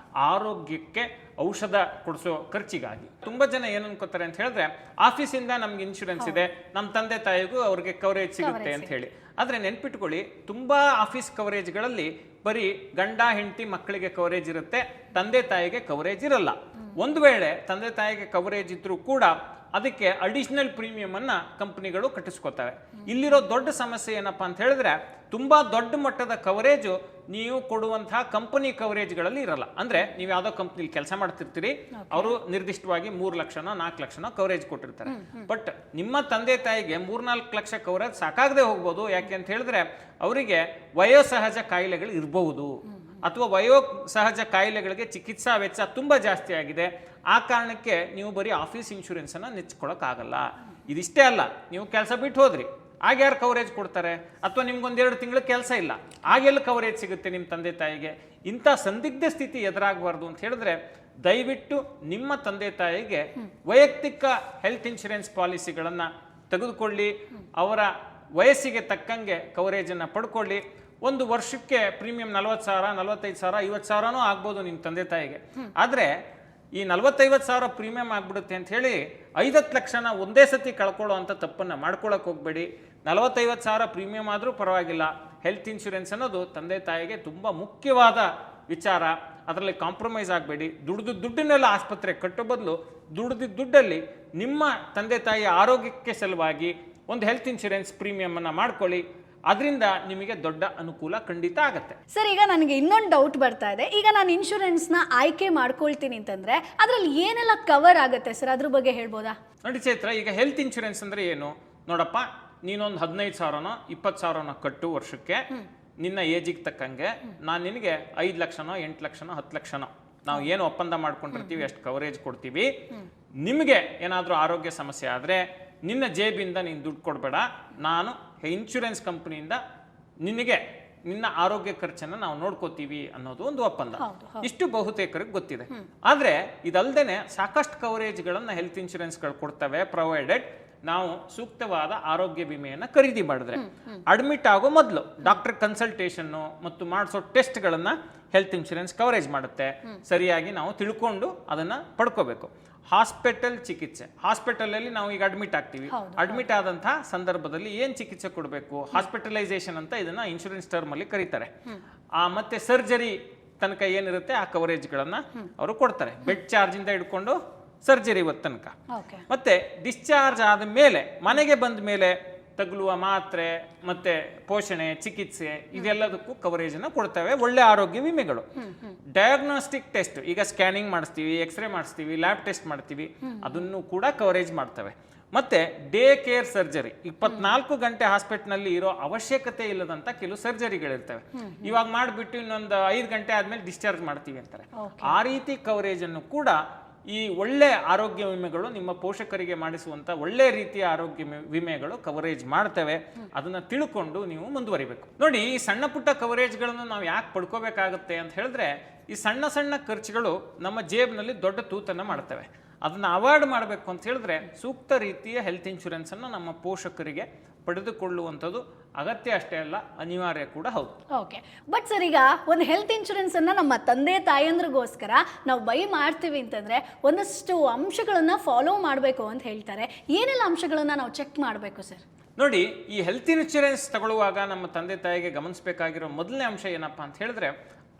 ಆರೋಗ್ಯಕ್ಕೆ ಔಷಧ ಕೊಡಿಸೋ ಖರ್ಚಿಗಾಗಿ ತುಂಬ ಜನ ಏನು ಅನ್ಕೋತಾರೆ ಅಂತ ಹೇಳಿದ್ರೆ, ಆಫೀಸಿಂದ ನಮ್ಗೆ ಇನ್ಶೂರೆನ್ಸ್ ಇದೆ, ನಮ್ಮ ತಂದೆ ತಾಯಿಗೂ ಅವ್ರಿಗೆ ಕವರೇಜ್ ಸಿಗುತ್ತೆ ಅಂತ ಹೇಳಿ. ಆದರೆ ನೆನ್ಪಿಟ್ಕೊಳ್ಳಿ, ತುಂಬ ಆಫೀಸ್ ಕವರೇಜ್ಗಳಲ್ಲಿ ಬರೀ ಗಂಡ ಹೆಂಡತಿ ಮಕ್ಕಳಿಗೆ ಕವರೇಜ್ ಇರುತ್ತೆ, ತಂದೆ ತಾಯಿಗೆ ಕವರೇಜ್ ಇರಲ್ಲ. ಒಂದು ವೇಳೆ ತಂದೆ ತಾಯಿಗೆ ಕವರೇಜ್ ಇದ್ರೂ ಕೂಡ ಅದಕ್ಕೆ ಅಡಿಷನಲ್ ಪ್ರೀಮಿಯಂ ಅನ್ನ ಕಂಪನಿಗಳು ಕಟ್ಟಿಸ್ಕೊತವೆ. ಇಲ್ಲಿರೋ ದೊಡ್ಡ ಸಮಸ್ಯೆ ಏನಪ್ಪಾ ಅಂತ ಹೇಳಿದ್ರೆ, ತುಂಬಾ ದೊಡ್ಡ ಮಟ್ಟದ ಕವರೇಜು ನೀವು ಕೊಡುವಂತಹ ಕಂಪನಿ ಕವರೇಜ್ಗಳಲ್ಲಿ ಇರಲ್ಲ. ಅಂದ್ರೆ ನೀವು ಯಾವುದೋ ಕಂಪ್ನಿಲಿ ಕೆಲಸ ಮಾಡ್ತಿರ್ತೀರಿ, ಅವರು ನಿರ್ದಿಷ್ಟವಾಗಿ 3 ಲಕ್ಷನೋ 4 ಲಕ್ಷನೋ ಕವರೇಜ್ ಕೊಟ್ಟಿರ್ತಾರೆ. ಬಟ್ ನಿಮ್ಮ ತಂದೆ ತಾಯಿಗೆ 3-4 ಲಕ್ಷ ಕವರೇಜ್ ಸಾಕಾಗದೆ ಹೋಗ್ಬೋದು. ಯಾಕೆ ಅಂತ ಹೇಳಿದ್ರೆ ಅವರಿಗೆ ವಯೋಸಹಜ ಕಾಯಿಲೆಗಳು ಇರಬಹುದು, ಅಥವಾ ವಯೋಸಹಜ ಕಾಯಿಲೆಗಳಿಗೆ ಚಿಕಿತ್ಸಾ ವೆಚ್ಚ ತುಂಬ ಜಾಸ್ತಿ ಆಗಿದೆ. ಆ ಕಾರಣಕ್ಕೆ ನೀವು ಬರೀ ಆಫೀಸ್ ಇನ್ಶೂರೆನ್ಸನ್ನು ನೆಚ್ಕೊಳ್ಳೋಕ್ಕಾಗಲ್ಲ. ಇದಿಷ್ಟೇ ಅಲ್ಲ, ನೀವು ಕೆಲಸ ಬಿಟ್ಟು ಹೋದ್ರಿ, ಆಗ ಯಾರು ಕವರೇಜ್ ಕೊಡ್ತಾರೆ? ಅಥವಾ ನಿಮ್ಗೊಂದೆರಡು ತಿಂಗಳು ಕೆಲಸ ಇಲ್ಲ, ಆಗೆಲ್ಲ ಕವರೇಜ್ ಸಿಗುತ್ತೆ ನಿಮ್ಮ ತಂದೆ ತಾಯಿಗೆ? ಇಂಥ ಸಂದಿಗ್ಧ ಸ್ಥಿತಿ ಎದುರಾಗಬಾರ್ದು ಅಂತ ಹೇಳಿದ್ರೆ ದಯವಿಟ್ಟು ನಿಮ್ಮ ತಂದೆ ತಾಯಿಗೆ ವೈಯಕ್ತಿಕ ಹೆಲ್ತ್ ಇನ್ಶೂರೆನ್ಸ್ ಪಾಲಿಸಿಗಳನ್ನು ತೆಗೆದುಕೊಳ್ಳಿ. ಅವರ ವಯಸ್ಸಿಗೆ ತಕ್ಕಂಗೆ ಕವರೇಜನ್ನು ಪಡ್ಕೊಳ್ಳಿ. ಒಂದು ವರ್ಷಕ್ಕೆ ಪ್ರೀಮಿಯಂ 40,000 45,000 50,000 ಆಗ್ಬೋದು ನಿಮ್ಮ ತಂದೆ ತಾಯಿಗೆ. ಆದರೆ ಈ 40-50,000 ಪ್ರೀಮಿಯಂ ಆಗ್ಬಿಡುತ್ತೆ ಅಂತ ಹೇಳಿ 5 ಲಕ್ಷನ ಒಂದೇ ಸತಿ ಕಳ್ಕೊಳ್ಳೋ ಅಂತ ತಪ್ಪನ್ನು ಮಾಡ್ಕೊಳಕ್ಕೆ ಹೋಗ್ಬೇಡಿ. 40-50,000 ಪ್ರೀಮಿಯಂ ಆದರೂ ಪರವಾಗಿಲ್ಲ. ಹೆಲ್ತ್ ಇನ್ಶೂರೆನ್ಸ್ ಅನ್ನೋದು ತಂದೆ ತಾಯಿಗೆ ತುಂಬ ಮುಖ್ಯವಾದ ವಿಚಾರ. ಅದರಲ್ಲಿ ಕಾಂಪ್ರಮೈಸ್ ಆಗಬೇಡಿ. ದುಡ್ಡನ್ನೆಲ್ಲ ಆಸ್ಪತ್ರೆ ಕಟ್ಟೋ ಬದಲು ದುಡ್ಡಲ್ಲಿ ನಿಮ್ಮ ತಂದೆ ತಾಯಿಯ ಆರೋಗ್ಯಕ್ಕೆ ಸಲುವಾಗಿ ಒಂದು ಹೆಲ್ತ್ ಇನ್ಶೂರೆನ್ಸ್ ಪ್ರೀಮಿಯಮನ್ನು ಮಾಡ್ಕೊಳ್ಳಿ. ಅದರಿಂದ ನಿಮಗೆ ದೊಡ್ಡ ಅನುಕೂಲ ಖಂಡಿತ ಆಗುತ್ತೆ. ಸರ್, ಈಗ ನನಗೆ ಇನ್ನೊಂದು ಡೌಟ್ ಬರ್ತಾ ಇದೆ. ಈಗ ನಾನು ಇನ್ಶೂರೆನ್ಸ್ನ ಆಯ್ಕೆ ಮಾಡ್ಕೊಳ್ತೀನಿ ಅಂತಂದ್ರೆ ಅದರಲ್ಲಿ ಏನೆಲ್ಲ ಕವರ್ ಆಗುತ್ತೆ ಸರ್, ಅದ್ರ ಬಗ್ಗೆ ಹೇಳ್ಬೋದಾ? ನೋಡಿ ಚೈತ್ರ, ಈಗ ಹೆಲ್ತ್ ಇನ್ಶೂರೆನ್ಸ್ ಅಂದರೆ ಏನು ನೋಡಪ್ಪ, ನೀನೊಂದು 15,000ನೋ 20,000ನೋ ಕಟ್ಟು ವರ್ಷಕ್ಕೆ, ನಿನ್ನ ಏಜಿಗೆ ತಕ್ಕಂಗೆ ನಾನು ನಿನಗೆ 5 ಲಕ್ಷನೋ 8 ಲಕ್ಷನೋ 10 ಲಕ್ಷನೋ ನಾವು ಏನು ಒಪ್ಪಂದ ಮಾಡ್ಕೊಂಡಿರ್ತೀವಿ ಎಷ್ಟು ಕವರೇಜ್ ಕೊಡ್ತೀವಿ. ನಿಮಗೆ ಏನಾದರೂ ಆರೋಗ್ಯ ಸಮಸ್ಯೆ ಆದರೆ ನಿನ್ನ ಜೇಬಿಂದ ನೀನು ದುಡ್ಡು ಕೊಡಬೇಡ, ನಾನು ಇನ್ಶೂರೆನ್ಸ್ ಕಂಪ್ನಿಯಿಂದ ನಿನ್ನ ಆರೋಗ್ಯ ಖರ್ಚನ್ನು ನಾವು ನೋಡ್ಕೋತೀವಿ ಅನ್ನೋದು ಒಂದು ಒಪ್ಪಂದ. ಇಷ್ಟು ಬಹುತೇಕರಿಗೆ ಗೊತ್ತಿದೆ. ಆದರೆ ಇದಲ್ದೇನೆ ಸಾಕಷ್ಟು ಕವರೇಜ್ಗಳನ್ನು ಹೆಲ್ತ್ ಇನ್ಶೂರೆನ್ಸ್ಗಳು ಕೊಡ್ತವೆ, ಪ್ರೊವೈಡೆಡ್ ನಾವು ಸೂಕ್ತವಾದ ಆರೋಗ್ಯ ವಿಮೆಯನ್ನು ಖರೀದಿ ಮಾಡಿದ್ರೆ. ಅಡ್ಮಿಟ್ ಆಗೋ ಮೊದಲು ಡಾಕ್ಟರ್ ಕನ್ಸಲ್ಟೇಷನ್ನು ಮತ್ತು ಮಾಡಿಸೋ ಟೆಸ್ಟ್ಗಳನ್ನು ಹೆಲ್ತ್ ಇನ್ಶೂರೆನ್ಸ್ ಕವರೇಜ್ ಮಾಡುತ್ತೆ. ಸರಿಯಾಗಿ ನಾವು ತಿಳ್ಕೊಂಡು ಅದನ್ನು ಪಡ್ಕೋಬೇಕು. ಹಾಸ್ಪಿಟಲ್ ಚಿಕಿತ್ಸೆ, ಹಾಸ್ಪಿಟಲಲ್ಲಿ ನಾವು ಈಗ ಅಡ್ಮಿಟ್ ಆಗ್ತೀವಿ. ಅಡ್ಮಿಟ್ ಆದಂತಹ ಸಂದರ್ಭದಲ್ಲಿ ಏನು ಚಿಕಿತ್ಸೆ ಕೊಡಬೇಕು, ಹಾಸ್ಪಿಟಲೈಸೇಷನ್ ಅಂತ ಇದನ್ನ ಇನ್ಶೂರೆನ್ಸ್ ಟರ್ಮಲ್ಲಿ ಕರೀತಾರೆ. ಮತ್ತೆ ಸರ್ಜರಿ ತನಕ ಏನಿರುತ್ತೆ ಆ ಕವರೇಜ್ಗಳನ್ನು ಅವರು ಕೊಡ್ತಾರೆ. ಬೆಡ್ ಚಾರ್ಜಿಂದ ಹಿಡ್ಕೊಂಡು ಸರ್ಜರಿ ತನಕ. ಮತ್ತೆ ಡಿಸ್ಚಾರ್ಜ್ ಆದ ಮೇಲೆ ಮನೆಗೆ ಬಂದ ಮೇಲೆ ತಗುಲುವ ಮಾತ್ರೆ ಮತ್ತೆ ಪೋಷಣೆ ಚಿಕಿತ್ಸೆ ಇದೆಲ್ಲದಕ್ಕೂ ಕವರೇಜ್ ಅನ್ನು ಕೊಡ್ತವೆ ಒಳ್ಳೆ ಆರೋಗ್ಯ ವಿಮೆಗಳು. ಡಯಾಗ್ನೋಸ್ಟಿಕ್ ಟೆಸ್ಟ್, ಈಗ ಸ್ಕ್ಯಾನಿಂಗ್ ಮಾಡಿಸ್ತೀವಿ, ಎಕ್ಸ್ರೇ ಮಾಡಿಸ್ತೀವಿ, ಲ್ಯಾಬ್ ಟೆಸ್ಟ್ ಮಾಡ್ತೀವಿ, ಅದನ್ನು ಕೂಡ ಕವರೇಜ್ ಮಾಡ್ತವೆ. ಮತ್ತೆ ಡೇ ಕೇರ್ ಸರ್ಜರಿ, 24 ಗಂಟೆ ಹಾಸ್ಪಿಟಲ್ನಲ್ಲಿ ಇರೋ ಅವಶ್ಯಕತೆ ಇಲ್ಲದಂತ ಕೆಲವು ಸರ್ಜರಿಗಳಿರ್ತವೆ. ಇವಾಗ ಮಾಡಿಬಿಟ್ಟು ಇನ್ನೊಂದು 5 ಗಂಟೆ ಆದ್ಮೇಲೆ ಡಿಸ್ಚಾರ್ಜ್ ಮಾಡ್ತೀವಿ ಅಂತಾರೆ. ಆ ರೀತಿ ಕವರೇಜ್ ಅನ್ನು ಕೂಡ ಈ ಒಳ್ಳೆ ಆರೋಗ್ಯ ವಿಮೆಗಳು, ನಿಮ್ಮ ಪೋಷಕರಿಗೆ ಮಾಡಿಸುವಂತ ಒಳ್ಳೆ ರೀತಿಯ ಆರೋಗ್ಯ ವಿಮೆಗಳು ಕವರೇಜ್ ಮಾಡ್ತವೆ. ಅದನ್ನ ತಿಳ್ಕೊಂಡು ನೀವು ಮುಂದುವರಿಬೇಕು. ನೋಡಿ, ಈ ಸಣ್ಣ ಪುಟ್ಟ ಕವರೇಜ್ಗಳನ್ನು ನಾವು ಯಾಕೆ ಪಡ್ಕೋಬೇಕಾಗುತ್ತೆ ಅಂತ ಹೇಳಿದ್ರೆ, ಈ ಸಣ್ಣ ಸಣ್ಣ ಖರ್ಚುಗಳು ನಮ್ಮ ಜೇಬ್ನಲ್ಲಿ ದೊಡ್ಡ ತೂತನ್ನ ಮಾಡ್ತವೆ. ಅದನ್ನ ಅವಾಯ್ಡ್ ಮಾಡಬೇಕು ಅಂತ ಹೇಳಿದ್ರೆ ಸೂಕ್ತ ರೀತಿಯ ಹೆಲ್ತ್ ಇನ್ಶೂರೆನ್ಸ್ ಅನ್ನು ನಮ್ಮ ಪೋಷಕರಿಗೆ ಪಡೆದುಕೊಳ್ಳುವಂಥದ್ದು ಅಗತ್ಯ ಅಷ್ಟೇ ಅಲ್ಲ, ಅನಿವಾರ್ಯ ಕೂಡ ಹೌದು. ಓಕೆ, ಬಟ್ ಸರ್, ಈಗ ಒಂದು ಹೆಲ್ತ್ ಇನ್ಶೂರೆನ್ಸ್ ಅನ್ನ ನಮ್ಮ ತಂದೆ ತಾಯಂದ್ರಿಗೋಸ್ಕರ ನಾವು ಬೈ ಮಾಡ್ತೀವಿ ಅಂತಂದ್ರೆ ಒಂದಷ್ಟು ಅಂಶಗಳನ್ನ ಫಾಲೋ ಮಾಡಬೇಕು ಅಂತ ಹೇಳ್ತಾರೆ. ಏನೆಲ್ಲ ಅಂಶಗಳನ್ನ ನಾವು ಚೆಕ್ ಮಾಡಬೇಕು ಸರ್? ನೋಡಿ, ಈ ಹೆಲ್ತ್ ಇನ್ಶೂರೆನ್ಸ್ ತಗೊಳ್ಳುವಾಗ ನಮ್ಮ ತಂದೆ ತಾಯಿಗೆ ಗಮನಿಸಬೇಕಾಗಿರೋ ಮೊದಲನೇ ಅಂಶ ಏನಪ್ಪಾ ಅಂತ ಹೇಳಿದ್ರೆ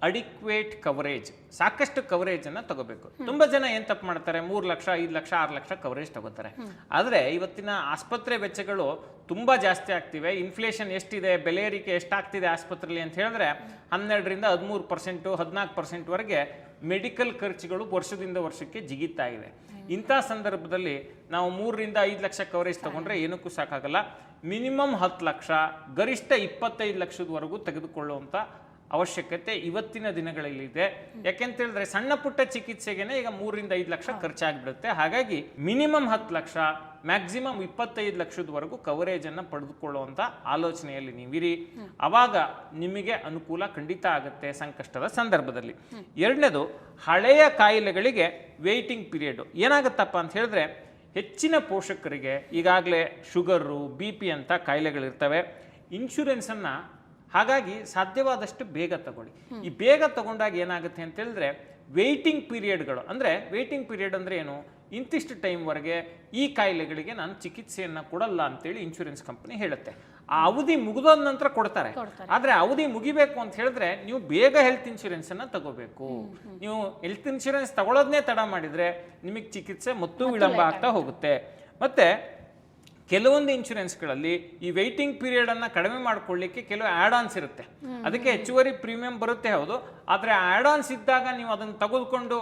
ಅಡಿಕ್ವೇಟ್ ಕವರೇಜ್. ಸಾಕಷ್ಟು ಕವರೇಜ್ ಅನ್ನ ತಗೋಬೇಕು. ತುಂಬಾ ಜನ ಏನ್ ತಪ್ಪು ಮಾಡ್ತಾರೆ, 3 ಲಕ್ಷ 5 ಲಕ್ಷ 6 ಲಕ್ಷ ಕವರೇಜ್ ತಗೋತಾರೆ. ಆದ್ರೆ ಇವತ್ತಿನ ಆಸ್ಪತ್ರೆ ವೆಚ್ಚಗಳು ತುಂಬಾ ಜಾಸ್ತಿ ಆಗ್ತಿವೆ. ಇನ್ಫ್ಲೇಷನ್ ಎಷ್ಟಿದೆ, ಬೆಲೆ ಏರಿಕೆ ಎಷ್ಟಾಗ್ತಿದೆ ಆಸ್ಪತ್ರೆಯಲ್ಲಿ ಅಂತ ಹೇಳಿದ್ರೆ 12ರಿಂದ 13%, 14% ವರೆಗೆ ಮೆಡಿಕಲ್ ಖರ್ಚುಗಳು ವರ್ಷದಿಂದ ವರ್ಷಕ್ಕೆ ಜಿಗಿತಾ ಇವೆ. ಇಂಥ ಸಂದರ್ಭದಲ್ಲಿ ನಾವು 3ರಿಂದ 5 ಲಕ್ಷ ಕವರೇಜ್ ತಗೊಂಡ್ರೆ ಏನಕ್ಕೂ ಸಾಕಾಗಲ್ಲ. ಮಿನಿಮಮ್ 10 ಲಕ್ಷ, ಗರಿಷ್ಠ 25 ಲಕ್ಷದವರೆಗೂ ತೆಗೆದುಕೊಳ್ಳುವಂತ ಅವಶ್ಯಕತೆ ಇವತ್ತಿನ ದಿನಗಳಲ್ಲಿದೆ. ಯಾಕೆಂತ ಹೇಳಿದ್ರೆ ಸಣ್ಣ ಪುಟ್ಟ ಚಿಕಿತ್ಸೆಗೆನೆ ಈಗ 3ರಿಂದ 5 ಲಕ್ಷ ಖರ್ಚಾಗ್ಬಿಡುತ್ತೆ. ಹಾಗಾಗಿ ಮಿನಿಮಮ್ 10 ಲಕ್ಷ, ಮ್ಯಾಕ್ಸಿಮಮ್ 25 ಲಕ್ಷದವರೆಗೂ ಕವರೇಜ್ ಅನ್ನ ಪಡೆದುಕೊಳ್ಳುವಂತ ಆಲೋಚನೆಯಲ್ಲಿ ನೀವಿರಿ. ಅವಾಗ ನಿಮಗೆ ಅನುಕೂಲ ಖಂಡಿತ ಆಗುತ್ತೆ ಸಂಕಷ್ಟದ ಸಂದರ್ಭದಲ್ಲಿ. ಎರಡನೇದು, ಹಳೆಯ ಕಾಯಿಲೆಗಳಿಗೆ ವೇಟಿಂಗ್ ಪೀರಿಯಡ್. ಏನಾಗುತ್ತಪ್ಪ ಅಂತ ಹೇಳಿದ್ರೆ ಹೆಚ್ಚಿನ ಪೋಷಕರಿಗೆ ಈಗಾಗಲೇ ಶುಗರು, BP ಅಂತ ಕಾಯಿಲೆಗಳಿರ್ತವೆ. ಇನ್ಶೂರೆನ್ಸನ್ನು ಹಾಗಾಗಿ ಸಾಧ್ಯವಾದಷ್ಟು ಬೇಗ ತಗೊಳ್ಳಿ. ಈ ಬೇಗ ತಗೊಂಡಾಗ ಏನಾಗುತ್ತೆ ಅಂತ ಹೇಳಿದ್ರೆ ವೇಟಿಂಗ್ ಪೀರಿಯಡ್ಗಳು, ಅಂದರೆ ವೇಟಿಂಗ್ ಪೀರಿಯಡ್ ಅಂದರೆ ಏನು, ಇಂತಿಷ್ಟು ಟೈಮ್ವರೆಗೆ ಈ ಕಾಯಿಲೆಗಳಿಗೆ ನಾನು ಚಿಕಿತ್ಸೆಯನ್ನು ಕೊಡಲ್ಲ ಅಂತೇಳಿ ಇನ್ಶೂರೆನ್ಸ್ ಕಂಪನಿ ಹೇಳುತ್ತೆ. ಆ ಅವಧಿ ಮುಗಿದೋದ ನಂತರ ಕೊಡ್ತಾರೆ. ಆದರೆ ಅವಧಿ ಮುಗಿಬೇಕು ಅಂತ ಹೇಳಿದ್ರೆ ನೀವು ಬೇಗ ಹೆಲ್ತ್ ಇನ್ಶೂರೆನ್ಸನ್ನು ತಗೋಬೇಕು. ನೀವು ಹೆಲ್ತ್ ಇನ್ಶೂರೆನ್ಸ್ ತಗೊಳ್ಳೋದನ್ನೇ ತಡ ಮಾಡಿದರೆ ನಿಮಗೆ ಚಿಕಿತ್ಸೆ ಮತ್ತು ವಿಳಂಬ ಆಗ್ತಾ ಹೋಗುತ್ತೆ. ಮತ್ತೆ ಕೆಲವೊಂದು ಇನ್ಶೂರೆನ್ಸ್ಗಳಲ್ಲಿ ಈ ವೇಟಿಂಗ್ ಪೀರಿಯಡ್ ಅನ್ನ ಕಡಿಮೆ ಮಾಡ್ಕೊಳ್ಳಿಕ್ಕೆ ಕೆಲವು ಆಡ್ ಆನ್ಸ್ ಇರುತ್ತೆ. ಅದಕ್ಕೆ ಹೆಚ್ಚುವರಿ ಪ್ರೀಮಿಯಂ ಬರುತ್ತೆ, ಹೌದು. ಆದರೆ ಆಡ್ ಆನ್ಸ್ ಇದ್ದಾಗ ನೀವು ಅದನ್ನು ತೆಗೆದುಕೊಂಡು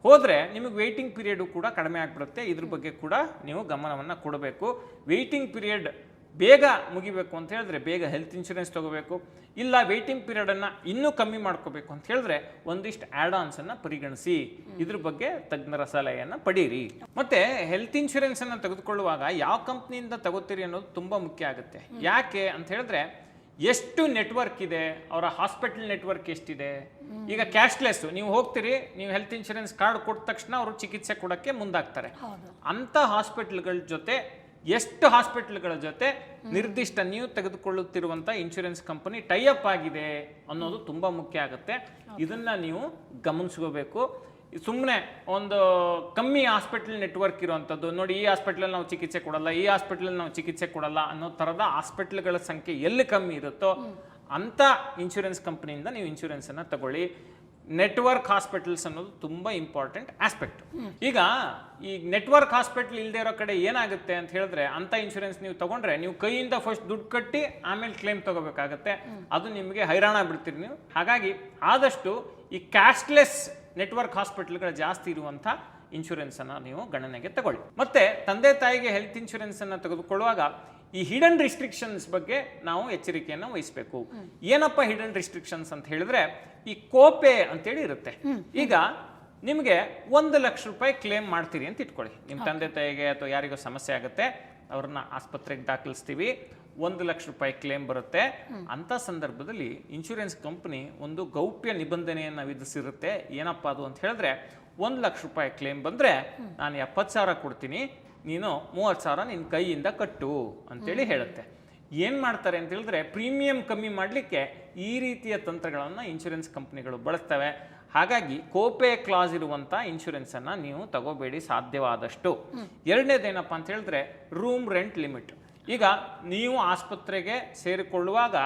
ಹೋದ್ರೆ ನಿಮಗೆ ವೇಟಿಂಗ್ ಪೀರಿಯಡ್ ಕೂಡ ಕಡಿಮೆ ಆಗ್ಬಿಡುತ್ತೆ. ಇದ್ರ ಬಗ್ಗೆ ಕೂಡ ನೀವು ಗಮನವನ್ನು ಕೊಡಬೇಕು. ವೇಟಿಂಗ್ ಪೀರಿಯಡ್ ಬೇಗ ಮುಗಿಬೇಕು ಅಂತ ಹೇಳಿದ್ರೆ ಬೇಗ ಹೆಲ್ತ್ ಇನ್ಶೂರೆನ್ಸ್ ತಗೋಬೇಕು. ಇಲ್ಲ ವೇಟಿಂಗ್ ಪೀರಿಯಡನ್ನು ಇನ್ನೂ ಕಮ್ಮಿ ಮಾಡ್ಕೋಬೇಕು ಅಂತ ಹೇಳಿದ್ರೆ ಒಂದಿಷ್ಟು ಆ್ಯಡ್ ಆನ್ಸನ್ನು ಪರಿಗಣಿಸಿ ಇದ್ರ ಬಗ್ಗೆ ತಜ್ಞರ ಸಲಹೆಯನ್ನು ಪಡೀರಿ. ಮತ್ತೆ ಹೆಲ್ತ್ ಇನ್ಶೂರೆನ್ಸನ್ನು ತೆಗೆದುಕೊಳ್ಳುವಾಗ ಯಾವ ಕಂಪ್ನಿಯಿಂದ ತಗೋತೀರಿ ಅನ್ನೋದು ತುಂಬ ಮುಖ್ಯ ಆಗುತ್ತೆ. ಯಾಕೆ ಅಂತ ಹೇಳಿದ್ರೆ ಎಷ್ಟು ನೆಟ್ವರ್ಕ್ ಇದೆ, ಅವರ ಹಾಸ್ಪಿಟಲ್ ನೆಟ್ವರ್ಕ್ ಎಷ್ಟಿದೆ. ಈಗ ಕ್ಯಾಶ್ಲೆಸ್ ನೀವು ಹೋಗ್ತೀರಿ, ನೀವು ಹೆಲ್ತ್ ಇನ್ಶೂರೆನ್ಸ್ ಕಾರ್ಡ್ ಕೊಟ್ಟ ತಕ್ಷಣ ಅವರು ಚಿಕಿತ್ಸೆ ಕೊಡೋಕ್ಕೆ ಮುಂದಾಗ್ತಾರೆ. ಅಂಥ ಹಾಸ್ಪಿಟಲ್ಗಳ ಜೊತೆ ಎಷ್ಟು ಹಾಸ್ಪಿಟಲ್ಗಳ ಜೊತೆ ನಿರ್ದಿಷ್ಟ ನೀವು ತೆಗೆದುಕೊಳ್ಳುತ್ತಿರುವಂಥ ಇನ್ಶೂರೆನ್ಸ್ ಕಂಪನಿ ಟೈಅಪ್ ಆಗಿದೆ ಅನ್ನೋದು ತುಂಬ ಮುಖ್ಯ ಆಗುತ್ತೆ. ಇದನ್ನ ನೀವು ಗಮನಿಸ್ಕೋಬೇಕು. ಸುಮ್ಮನೆ ಒಂದು ಕಮ್ಮಿ ಹಾಸ್ಪಿಟಲ್ ನೆಟ್ವರ್ಕ್ ಇರುವಂಥದ್ದು ನೋಡಿ, ಈ ಹಾಸ್ಪಿಟ್ಲಲ್ಲಿ ನಾವು ಚಿಕಿತ್ಸೆ ಕೊಡಲ್ಲ, ಈ ಹಾಸ್ಪಿಟ್ಲಲ್ಲಿ ನಾವು ಚಿಕಿತ್ಸೆ ಕೊಡಲ್ಲ ಅನ್ನೋ ಥರದ ಹಾಸ್ಪಿಟ್ಲ್ಗಳ ಸಂಖ್ಯೆ ಎಲ್ಲಿ ಕಮ್ಮಿ ಇರುತ್ತೋ ಅಂಥ ಇನ್ಶೂರೆನ್ಸ್ ಕಂಪ್ನಿಯಿಂದ ನೀವು ಇನ್ಶೂರೆನ್ಸನ್ನು ತಗೊಳ್ಳಿ. ನೆಟ್ವರ್ಕ್ ಹಾಸ್ಪಿಟಲ್ಸ್ ಅನ್ನೋದು ತುಂಬ ಇಂಪಾರ್ಟೆಂಟ್ ಆಸ್ಪೆಕ್ಟ್. ಈಗ ಈ ನೆಟ್ವರ್ಕ್ ಹಾಸ್ಪಿಟಲ್ ಇಲ್ಲದೆ ಇರೋ ಕಡೆ ಏನಾಗುತ್ತೆ ಅಂತ ಹೇಳಿದ್ರೆ, ಅಂಥ ಇನ್ಶೂರೆನ್ಸ್ ನೀವು ತಗೊಂಡ್ರೆ ನೀವು ಕೈಯಿಂದ ಫಸ್ಟ್ ದುಡ್ಡು ಕಟ್ಟಿ ಆಮೇಲೆ ಕ್ಲೇಮ್ ತಗೋಬೇಕಾಗತ್ತೆ. ಅದು ನಿಮಗೆ ಹೈರಾಣ ಬಿಡ್ತೀರಿ ನೀವು. ಹಾಗಾಗಿ ಆದಷ್ಟು ಈ ಕ್ಯಾಶ್ಲೆಸ್ ನೆಟ್ವರ್ಕ್ ಹಾಸ್ಪಿಟಲ್ಗಳು ಜಾಸ್ತಿ ಇರುವಂಥ ಇನ್ಶೂರೆನ್ಸನ್ನು ನೀವು ಗಣನೆಗೆ ತಗೊಳ್ಳಿ. ಮತ್ತೆ ತಂದೆ ತಾಯಿಗೆ ಹೆಲ್ತ್ ಇನ್ಶೂರೆನ್ಸನ್ನು ತೆಗೆದುಕೊಳ್ಳುವಾಗ ಈ ಹಿಡನ್ ರಿಸ್ಟ್ರಿಕ್ಷನ್ಸ್ ಬಗ್ಗೆ ನಾವು ಎಚ್ಚರಿಕೆಯನ್ನು ವಹಿಸಬೇಕು. ಏನಪ್ಪ ಹಿಡನ್ ರಿಸ್ಟ್ರಿಕ್ಷನ್ಸ್ ಅಂತ ಹೇಳಿದ್ರೆ, ಈ ಕೋಪೆ ಅಂತೇಳಿ ಇರುತ್ತೆ. ಈಗ ನಿಮಗೆ 1 ಲಕ್ಷ ರೂಪಾಯಿ ಕ್ಲೇಮ್ ಮಾಡ್ತೀರಿ ಅಂತ ಇಟ್ಕೊಳ್ಳಿ. ನಿಮ್ಮ ತಂದೆ ತಾಯಿಗೆ ಅಥವಾ ಯಾರಿಗೋ ಸಮಸ್ಯೆ ಆಗುತ್ತೆ, ಅವ್ರನ್ನ ಆಸ್ಪತ್ರೆಗೆ ದಾಖಲಿಸ್ತೀವಿ, 1 ಲಕ್ಷ ರೂಪಾಯಿ ಕ್ಲೇಮ್ ಬರುತ್ತೆ. ಅಂಥ ಸಂದರ್ಭದಲ್ಲಿ ಇನ್ಶೂರೆನ್ಸ್ ಕಂಪನಿ ಒಂದು ಗೌಪ್ಯ ನಿಬಂಧನೆಯನ್ನು ವಿಧಿಸಿರುತ್ತೆ. ಏನಪ್ಪ ಅದು ಅಂತ ಹೇಳಿದ್ರೆ, 1 ಲಕ್ಷ ರೂಪಾಯಿ ಕ್ಲೇಮ್ ಬಂದರೆ ನಾನು 70,000 ಕೊಡ್ತೀನಿ, ನೀನು 30,000 ನಿನ್ನ ಕೈಯಿಂದ ಕಟ್ಟು ಅಂತೇಳಿ ಹೇಳುತ್ತೆ. ಏನು ಮಾಡ್ತಾರೆ ಅಂತ ಹೇಳಿದ್ರೆ, ಪ್ರೀಮಿಯಂ ಕಮ್ಮಿ ಮಾಡಲಿಕ್ಕೆ ಈ ರೀತಿಯ ತಂತ್ರಗಳನ್ನು ಇನ್ಶೂರೆನ್ಸ್ ಕಂಪ್ನಿಗಳು ಬಳಸ್ತವೆ. ಹಾಗಾಗಿ ಕೋಪೆ ಕ್ಲಾಸ್ ಇರುವಂಥ ಇನ್ಶೂರೆನ್ಸನ್ನು ನೀವು ತಗೋಬೇಡಿ ಸಾಧ್ಯವಾದಷ್ಟು. ಎರಡನೇದೇನಪ್ಪ ಅಂತ ಹೇಳಿದ್ರೆ, ರೂಮ್ ರೆಂಟ್ ಲಿಮಿಟ್. ಈಗ ನೀವು ಆಸ್ಪತ್ರೆಗೆ ಸೇರಿಕೊಳ್ಳುವಾಗ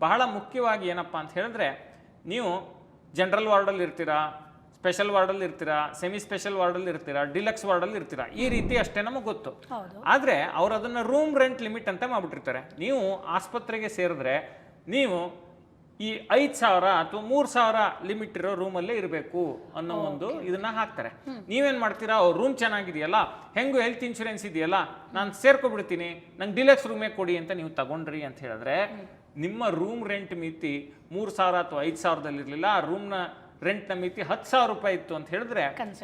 ಬಹಳ ಮುಖ್ಯವಾಗಿ ಏನಪ್ಪ ಅಂತ ಹೇಳಿದ್ರೆ, ನೀವು ಜನರಲ್ ವಾರ್ಡಲ್ಲಿ ಇರ್ತೀರಾ, ಸ್ಪೆಷಲ್ ವಾರ್ಡಲ್ಲಿ ಇರ್ತೀರಾ, ಸೆಮಿ ಸ್ಪೆಷಲ್ ವಾರ್ಡಲ್ಲಿ ಇರ್ತೀರಾ, ಡಿಲಕ್ಸ್ ವಾರ್ಡಲ್ಲಿ ಇರ್ತೀರಾ, ಈ ರೀತಿ ಅಷ್ಟೇ ನಮಗೆ ಗೊತ್ತು. ಆದರೆ ಅವ್ರು ಅದನ್ನು ರೂಮ್ ರೆಂಟ್ ಲಿಮಿಟ್ ಅಂತ ಮಾಡ್ಬಿಟ್ಟಿರ್ತಾರೆ. ನೀವು ಆಸ್ಪತ್ರೆಗೆ ಸೇರಿದ್ರೆ ನೀವು ಈ 5,000 ಅಥವಾ 3,000 ಲಿಮಿಟ್ ಇರೋ ರೂಮಲ್ಲೇ ಇರಬೇಕು ಅನ್ನೋ ಒಂದು ಇದನ್ನ ಹಾಕ್ತಾರೆ. ನೀವೇನ್ ಮಾಡ್ತೀರಾ, ರೂಮ್ ಚೆನ್ನಾಗಿದೆಯಲ್ಲ, ಹೆಂಗು ಹೆಲ್ತ್ ಇನ್ಶೂರೆನ್ಸ್ ಇದೆಯಲ್ಲ, ನಾನು ಸೇರ್ಕೊಬಿಡ್ತೀನಿ, ನಂಗೆ ಡಿಲಕ್ಸ್ ರೂಮೇ ಕೊಡಿ ಅಂತ ನೀವು ತಗೊಂಡ್ರಿ ಅಂತ ಹೇಳಿದ್ರೆ, ನಿಮ್ಮ ರೂಮ್ ರೆಂಟ್ ಮಿತಿ 3,000 ಅಥವಾ 5,000ದಲ್ಲಿ ಇರಲಿಲ್ಲ, ಆ ರೂಮ್ನ ರೆಂಟ್ನ ಮಿತಿ 10,000 ರೂಪಾಯಿ ಇತ್ತು ಅಂತ ಹೇಳಿದ್ರೆ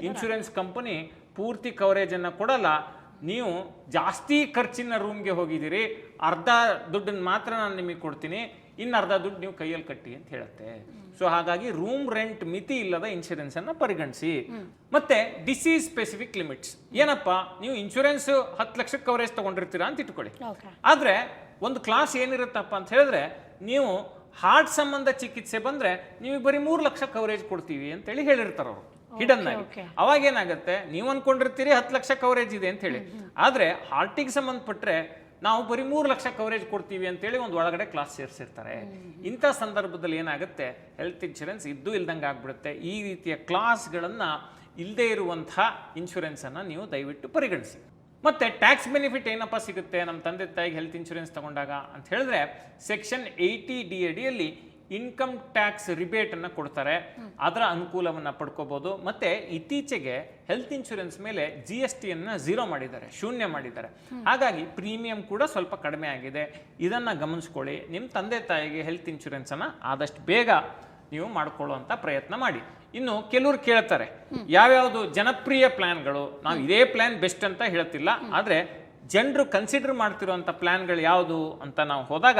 ಇನ್ಶೂರೆನ್ಸ್ ಕಂಪನಿ ಪೂರ್ತಿ ಕವರೇಜನ್ನು ಕೊಡಲ್ಲ. ನೀವು ಜಾಸ್ತಿ ಖರ್ಚಿನ ರೂಮ್ಗೆ ಹೋಗಿದ್ದೀರಿ, ಅರ್ಧ ದುಡ್ಡನ್ನು ಮಾತ್ರ ನಾನು ನಿಮಗೆ ಕೊಡ್ತೀನಿ, ಇನ್ನು ಅರ್ಧ ದುಡ್ಡು ನೀವು ಕೈಯಲ್ಲಿ ಕಟ್ಟಿ ಅಂತ ಹೇಳುತ್ತೆ. ಸೊ ಹಾಗಾಗಿ ರೂಮ್ ರೆಂಟ್ ಮಿತಿ ಇಲ್ಲದ ಇನ್ಶೂರೆನ್ಸ್ ಅನ್ನ ಪರಿಗಣಿಸಿ. ಮತ್ತೆ ಡಿಸೀಸ್ ಸ್ಪೆಸಿಫಿಕ್ ಲಿಮಿಟ್ಸ್. ಏನಪ್ಪ, ನೀವು ಇನ್ಶೂರೆನ್ಸ್ 10 ಲಕ್ಷಕ್ಕೆ ಕವರೇಜ್ ತಗೊಂಡಿರ್ತೀರಾ ಅಂತ ಇಟ್ಕೊಳ್ಳಿ. ಆದ್ರೆ ಒಂದು ಕ್ಲಾಸ್ ಏನಿರುತ್ತಪ್ಪ ಅಂತ ಹೇಳಿದ್ರೆ, ನೀವು ಹಾರ್ಟ್ ಸಂಬಂಧ ಚಿಕಿತ್ಸೆ ಬಂದ್ರೆ ನೀವು ಬರೀ 3 ಲಕ್ಷ ಕವರೇಜ್ ಕೊಡ್ತೀವಿ ಅಂತೇಳಿ ಹೇಳಿರ್ತಾರ ಅವರು ಹಿಡನ್ ಆಗಿ. ಅವಾಗ ಏನಾಗುತ್ತೆ, ನೀವು ಅನ್ಕೊಂಡಿರ್ತೀರಿ 10 ಲಕ್ಷ ಕವರೇಜ್ ಇದೆ ಅಂತ ಹೇಳಿ, ಆದ್ರೆ ಹಾರ್ಟಿಗೆ ಸಂಬಂಧಪಟ್ರೆ ನಾವು ಬರೀ 3 ಲಕ್ಷ ಕವರೇಜ್ ಕೊಡ್ತೀವಿ ಅಂತೇಳಿ ಒಂದು ಒಳಗಡೆ ಕ್ಲಾಸ್ ಸೇರಿಸಿರ್ತಾರೆ. ಇಂಥ ಸಂದರ್ಭದಲ್ಲಿ ಏನಾಗುತ್ತೆ, ಹೆಲ್ತ್ ಇನ್ಶೂರೆನ್ಸ್ ಇದ್ದು ಇಲ್ದಂಗೆ ಆಗ್ಬಿಡುತ್ತೆ. ಈ ರೀತಿಯ ಕ್ಲಾಸ್ಗಳನ್ನು ಇಲ್ಲದೆ ಇರುವಂತಹ ಇನ್ಶೂರೆನ್ಸನ್ನು ನೀವು ದಯವಿಟ್ಟು ಪರಿಗಣಿಸಿ. ಮತ್ತೆ ಟ್ಯಾಕ್ಸ್ ಬೆನಿಫಿಟ್ ಏನಪ್ಪ ಸಿಗುತ್ತೆ ನಮ್ಮ ತಂದೆ ತಾಯಿಗೆ ಹೆಲ್ತ್ ಇನ್ಶೂರೆನ್ಸ್ ತಗೊಂಡಾಗ ಅಂತ ಹೇಳಿದ್ರೆ, ಸೆಕ್ಷನ್ 80D ಅಡಿಯಲ್ಲಿ ಇನ್ಕಮ್ ಟ್ಯಾಕ್ಸ್ ರಿಬೇಟ್ ಅನ್ನು ಕೊಡ್ತಾರೆ. ಅದರ ಅನುಕೂಲವನ್ನು ಪಡ್ಕೋಬಹುದು. ಮತ್ತೆ ಇತ್ತೀಚೆಗೆ ಹೆಲ್ತ್ ಇನ್ಶೂರೆನ್ಸ್ ಮೇಲೆ GST ಅನ್ನ 0 ಮಾಡಿದ್ದಾರೆ, ಶೂನ್ಯ ಮಾಡಿದ್ದಾರೆ. ಹಾಗಾಗಿ ಪ್ರೀಮಿಯಂ ಕೂಡ ಸ್ವಲ್ಪ ಕಡಿಮೆ ಆಗಿದೆ. ಇದನ್ನ ಗಮನಿಸ್ಕೊಳ್ಳಿ. ನಿಮ್ಮ ತಂದೆ ತಾಯಿಗೆ ಹೆಲ್ತ್ ಇನ್ಶೂರೆನ್ಸ್ ಅನ್ನ ಆದಷ್ಟು ಬೇಗ ನೀವು ಮಾಡ್ಕೊಳ್ಳುವಂತ ಪ್ರಯತ್ನ ಮಾಡಿ. ಇನ್ನು ಕೆಲವರು ಕೇಳ್ತಾರೆ, ಯಾವ್ಯಾವುದು ಜನಪ್ರಿಯ ಪ್ಲಾನ್ಗಳು, ನಾವು ಇದೇ ಪ್ಲಾನ್ ಬೆಸ್ಟ್ ಅಂತ ಹೇಳ್ತಿಲ್ಲ, ಆದ್ರೆ ಜನರು ಕನ್ಸಿಡರ್ ಮಾಡ್ತಿರುವಂಥ ಪ್ಲಾನ್ಗಳು ಯಾವುದು ಅಂತ ನಾವು ಹೋದಾಗ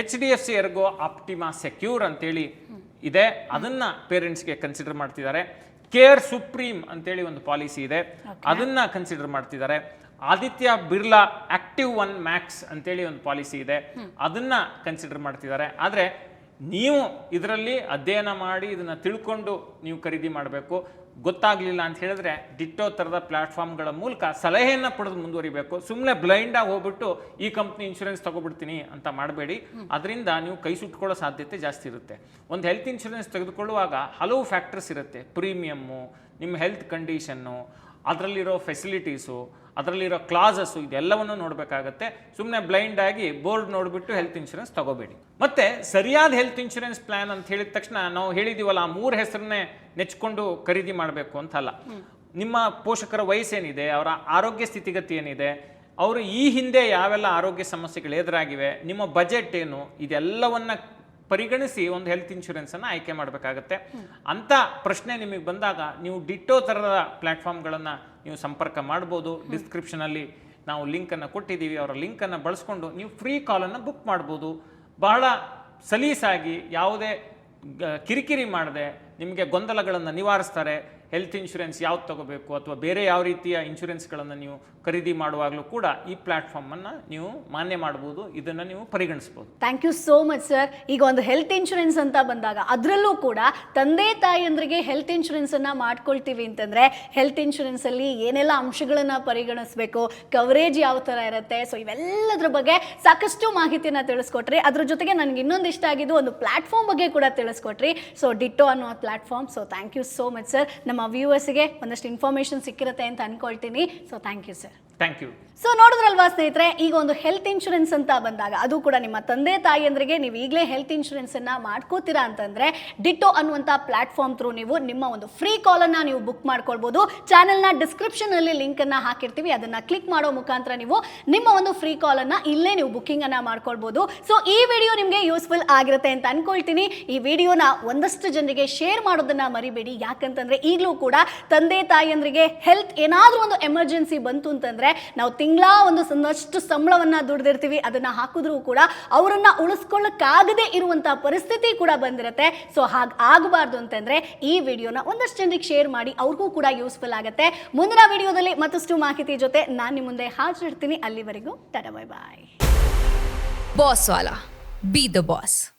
HDFC ಎರ್ಗೋ ಆಪ್ಟಿಮಾ ಸೆಕ್ಯೂರ್ ಅಂತೇಳಿ ಇದೆ, ಅದನ್ನ ಪೇರೆಂಟ್ಸ್ಗೆ ಕನ್ಸಿಡರ್ ಮಾಡ್ತಿದ್ದಾರೆ. ಕೇರ್ ಸುಪ್ರೀಂ ಅಂತೇಳಿ ಒಂದು ಪಾಲಿಸಿ ಇದೆ, ಅದನ್ನ ಕನ್ಸಿಡರ್ ಮಾಡ್ತಿದ್ದಾರೆ. ಆದಿತ್ಯ ಬಿರ್ಲಾ ಆಕ್ಟಿವ್ 1 ಮ್ಯಾಕ್ಸ್ ಅಂತೇಳಿ ಒಂದು ಪಾಲಿಸಿ ಇದೆ, ಅದನ್ನ ಕನ್ಸಿಡರ್ ಮಾಡ್ತಿದ್ದಾರೆ. ಆದರೆ ನೀವು ಇದರಲ್ಲಿ ಅಧ್ಯಯನ ಮಾಡಿ ಇದನ್ನ ತಿಳ್ಕೊಂಡು ನೀವು ಖರೀದಿ ಮಾಡಬೇಕು. ಗೊತ್ತಾಗ್ಲಿಲ್ಲ ಅಂತ ಹೇಳಿದ್ರೆ ಡಿಟ್ಟೋ ಥರದ ಪ್ಲಾಟ್ಫಾರ್ಮ್ಗಳ ಮೂಲಕ ಸಲಹೆಯನ್ನು ಪಡೆದು ಮುಂದುವರಿಬೇಕು. ಸುಮ್ಮನೆ ಬ್ಲೈಂಡ್ ಆಗಿ ಹೋಗ್ಬಿಟ್ಟು ಈ ಕಂಪ್ನಿ ಇನ್ಶೂರೆನ್ಸ್ ತಗೊಬಿಡ್ತೀನಿ ಅಂತ ಮಾಡಬೇಡಿ. ಅದರಿಂದ ನೀವು ಕೈ ಸುಟ್ಕೊಳ್ಳೋ ಸಾಧ್ಯತೆ ಜಾಸ್ತಿ ಇರುತ್ತೆ. ಒಂದು ಹೆಲ್ತ್ ಇನ್ಶೂರೆನ್ಸ್ ತೆಗೆದುಕೊಳ್ಳುವಾಗ ಹಲವು ಫ್ಯಾಕ್ಟರ್ಸ್ ಇರುತ್ತೆ. ಪ್ರೀಮಿಯಮ್ಮು, ನಿಮ್ಮ ಹೆಲ್ತ್ ಕಂಡೀಷನ್ನು, ಅದರಲ್ಲಿರೋ ಫೆಸಿಲಿಟೀಸು, ಅದರಲ್ಲಿರೋ ಕ್ಲಾಸಸ್ಸು, ಇದೆಲ್ಲವನ್ನು ನೋಡಬೇಕಾಗತ್ತೆ. ಸುಮ್ಮನೆ ಬ್ಲೈಂಡ್ ಆಗಿ ಬೋರ್ಡ್ ನೋಡಿಬಿಟ್ಟು ಹೆಲ್ತ್ ಇನ್ಶೂರೆನ್ಸ್ ತಗೋಬೇಡಿ. ಮತ್ತೆ ಸರಿಯಾದ ಹೆಲ್ತ್ ಇನ್ಶೂರೆನ್ಸ್ ಪ್ಲಾನ್ ಅಂತ ಹೇಳಿದ ತಕ್ಷಣ ನಾವು ಹೇಳಿದೀವಲ್ಲ, ಆ 3 ಹೆಸರನ್ನೇ ನೆಚ್ಕೊಂಡು ಖರೀದಿ ಮಾಡಬೇಕು ಅಂತಲ್ಲ. ನಿಮ್ಮ ಪೋಷಕರ ವಯಸ್ಸೇನಿದೆ, ಅವರ ಆರೋಗ್ಯ ಸ್ಥಿತಿಗತಿ ಏನಿದೆ, ಅವರು ಈ ಹಿಂದೆ ಯಾವೆಲ್ಲ ಆರೋಗ್ಯ ಸಮಸ್ಯೆಗಳು ಎದುರಾಗಿವೆ, ನಿಮ್ಮ ಬಜೆಟ್ ಏನು, ಇದೆಲ್ಲವನ್ನ ಪರಿಗಣಿಸಿ ಒಂದು ಹೆಲ್ತ್ ಇನ್ಶೂರೆನ್ಸನ್ನು ಆಯ್ಕೆ ಮಾಡಬೇಕಾಗತ್ತೆ. ಅಂಥ ಪ್ರಶ್ನೆ ನಿಮಗೆ ಬಂದಾಗ ನೀವು ಡಿಟ್ಟೋ ಥರದ ಪ್ಲ್ಯಾಟ್ಫಾರ್ಮ್ಗಳನ್ನು ನೀವು ಸಂಪರ್ಕ ಮಾಡ್ಬೋದು. ಡಿಸ್ಕ್ರಿಪ್ಷನಲ್ಲಿ ನಾವು ಲಿಂಕನ್ನು ಕೊಟ್ಟಿದ್ದೀವಿ, ಅವರ ಲಿಂಕನ್ನು ಬಳಸ್ಕೊಂಡು ನೀವು ಫ್ರೀ ಕಾಲನ್ನು ಬುಕ್ ಮಾಡ್ಬೋದು. ಬಹಳ ಸಲೀಸಾಗಿ ಯಾವುದೇ ಕಿರಿಕಿರಿ ಮಾಡದೆ ನಿಮಗೆ ಗೊಂದಲಗಳನ್ನು ನಿವಾರಿಸ್ತಾರೆ. ಹೆಲ್ತ್ ಇನ್ಶೂರೆನ್ಸ್ ಯಾವ್ದು ತಗೋಬೇಕು ಅಥವಾ ಬೇರೆ ಯಾವ ರೀತಿಯ ಇನ್ಶೂರೆನ್ಸ್ಗಳನ್ನು ನೀವು ಖರೀದಿ ಮಾಡುವಾಗಲೂ ಕೂಡ ಈ ಪ್ಲಾಟ್ಫಾರ್ಮನ್ನು ನೀವು ಮಾನ್ಯ ಮಾಡ್ಬೋದು, ಇದನ್ನು ನೀವು ಪರಿಗಣಿಸ್ಬೋದು. Thank you so much sir. ಈಗ ಒಂದು ಹೆಲ್ತ್ ಇನ್ಶೂರೆನ್ಸ್ ಅಂತ ಬಂದಾಗ ಅದರಲ್ಲೂ ಕೂಡ ತಂದೆ ತಾಯಿಯಂದ್ರಿಗೆ ಹೆಲ್ತ್ ಇನ್ಶೂರೆನ್ಸನ್ನು ಮಾಡ್ಕೊಳ್ತೀವಿ ಅಂತಂದರೆ ಹೆಲ್ತ್ ಇನ್ಶೂರೆನ್ಸಲ್ಲಿ ಏನೆಲ್ಲ ಅಂಶಗಳನ್ನು ಪರಿಗಣಿಸಬೇಕು, ಕವರೇಜ್ ಯಾವ ಥರ ಇರುತ್ತೆ, ಸೊ ಇವೆಲ್ಲದ್ರ ಬಗ್ಗೆ ಸಾಕಷ್ಟು ಮಾಹಿತಿಯನ್ನು ತಿಳಿಸ್ಕೊಟ್ರಿ. ಅದ್ರ ಜೊತೆಗೆ ನನಗೆ ಇನ್ನೊಂದು ಇಷ್ಟ ಆಗಿದ್ದು ಒಂದು ಪ್ಲಾಟ್ಫಾರ್ಮ್ ಬಗ್ಗೆ ಕೂಡ ತಿಳಿಸ್ಕೊಟ್ರಿ. ಸೊ ಡಿಟ್ಟೋ ಅನ್ನೋ platform. So thank you so much sir. ನಮ್ಮ ವ್ಯೂವರ್ಸ್ಗೆ ಒಂದಷ್ಟು ಇನ್ಫಾರ್ಮೇಷನ್ ಸಿಕ್ಕಿರುತ್ತೆ ಅಂತ ಅನ್ಕೊಳ್ತೀನಿ. So thank you sir. Thank you. So ನೋಡಿದ್ರಲ್ವಾ ಸ್ನೇಹಿತರೆ, ಈಗ ಒಂದು ಹೆಲ್ತ್ ಇನ್ಶೂರೆನ್ಸ್ ಅಂತ ಬಂದಾಗ ಅದು ಕೂಡ ನಿಮ್ಮ ತಂದೆ ತಾಯಿಯಂದ್ರಿಗೆ ನೀವು ಈಗಲೇ ಹೆಲ್ತ್ ಇನ್ಶೂರೆನ್ಸ್ ಅನ್ನ ಮಾಡ್ಕೋತೀರಾ ಅಂತಂದ್ರೆ ಡಿಟ್ಟೋ ಅನ್ನುವಂಥ ಪ್ಲಾಟ್ಫಾರ್ಮ್ ಥ್ರೂ ನೀವು ನಿಮ್ಮ ಒಂದು ಫ್ರೀ ಕಾಲನ್ನು ನೀವು ಬುಕ್ ಮಾಡ್ಕೊಳ್ಬೋದು. ಚಾನೆಲ್ನ ಡಿಸ್ಕ್ರಿಪ್ಷನಲ್ಲಿ ಲಿಂಕನ್ನು ಹಾಕಿರ್ತೀವಿ, ಅದನ್ನು ಕ್ಲಿಕ್ ಮಾಡೋ ಮುಖಾಂತರ ನೀವು ನಿಮ್ಮ ಒಂದು ಫ್ರೀ ಕಾಲನ್ನು ಇಲ್ಲೇ ನೀವು ಬುಕ್ಕಿಂಗನ್ನು ಮಾಡ್ಕೊಳ್ಬೋದು. ಸೊ ಈ ವಿಡಿಯೋ ನಿಮಗೆ ಯೂಸ್ಫುಲ್ ಆಗಿರುತ್ತೆ ಅಂತ ಅನ್ಕೊಳ್ತೀನಿ. ಈ ವಿಡಿಯೋನ ಒಂದಷ್ಟು ಜನರಿಗೆ ಶೇರ್ ಮಾಡೋದನ್ನ ಮರಿಬೇಡಿ, ಯಾಕಂತಂದ್ರೆ ಈಗಲೂ ಕೂಡ ತಂದೆ ತಾಯಿಯಂದ್ರಿಗೆ ಹೆಲ್ತ್ ಏನಾದರೂ ಒಂದು ಎಮರ್ಜೆನ್ಸಿ ಬಂತು ಅಂತಂದ್ರೆ ನಾವು ತಿಂಗಳ ಒಂದಷ್ಟು ಸಂಬಳವನ್ನ ದುಡ್ದಿರ್ತೀವಿ, ಅದನ್ನ ಹಾಕಿದ್ರೂ ಕೂಡ ಅವರನ್ನ ಉಳಿಸ್ಕೊಳ್ಳಕ್ಕಾಗದೇ ಇರುವಂತಹ ಪರಿಸ್ಥಿತಿ ಕೂಡ ಬಂದಿರುತ್ತೆ. ಸೊ ಹಾಗೆ ಆಗಬಾರ್ದು ಅಂತಂದ್ರೆ ಈ ವಿಡಿಯೋನ ಒಂದಷ್ಟು ಜನರಿಗೆ ಶೇರ್ ಮಾಡಿ, ಅವ್ರಿಗೂ ಕೂಡ ಯೂಸ್ಫುಲ್ ಆಗುತ್ತೆ. ಮುಂದಿನ ವಿಡಿಯೋದಲ್ಲಿ ಮತ್ತಷ್ಟು ಮಾಹಿತಿ ಜೊತೆ ನಾನು ನಿಮ್ಮ ಮುಂದೆ ಹಾಜರಿರ್ತೀನಿ. ಅಲ್ಲಿವರೆಗೂ tata bye bye. Boss Wala. Be the boss.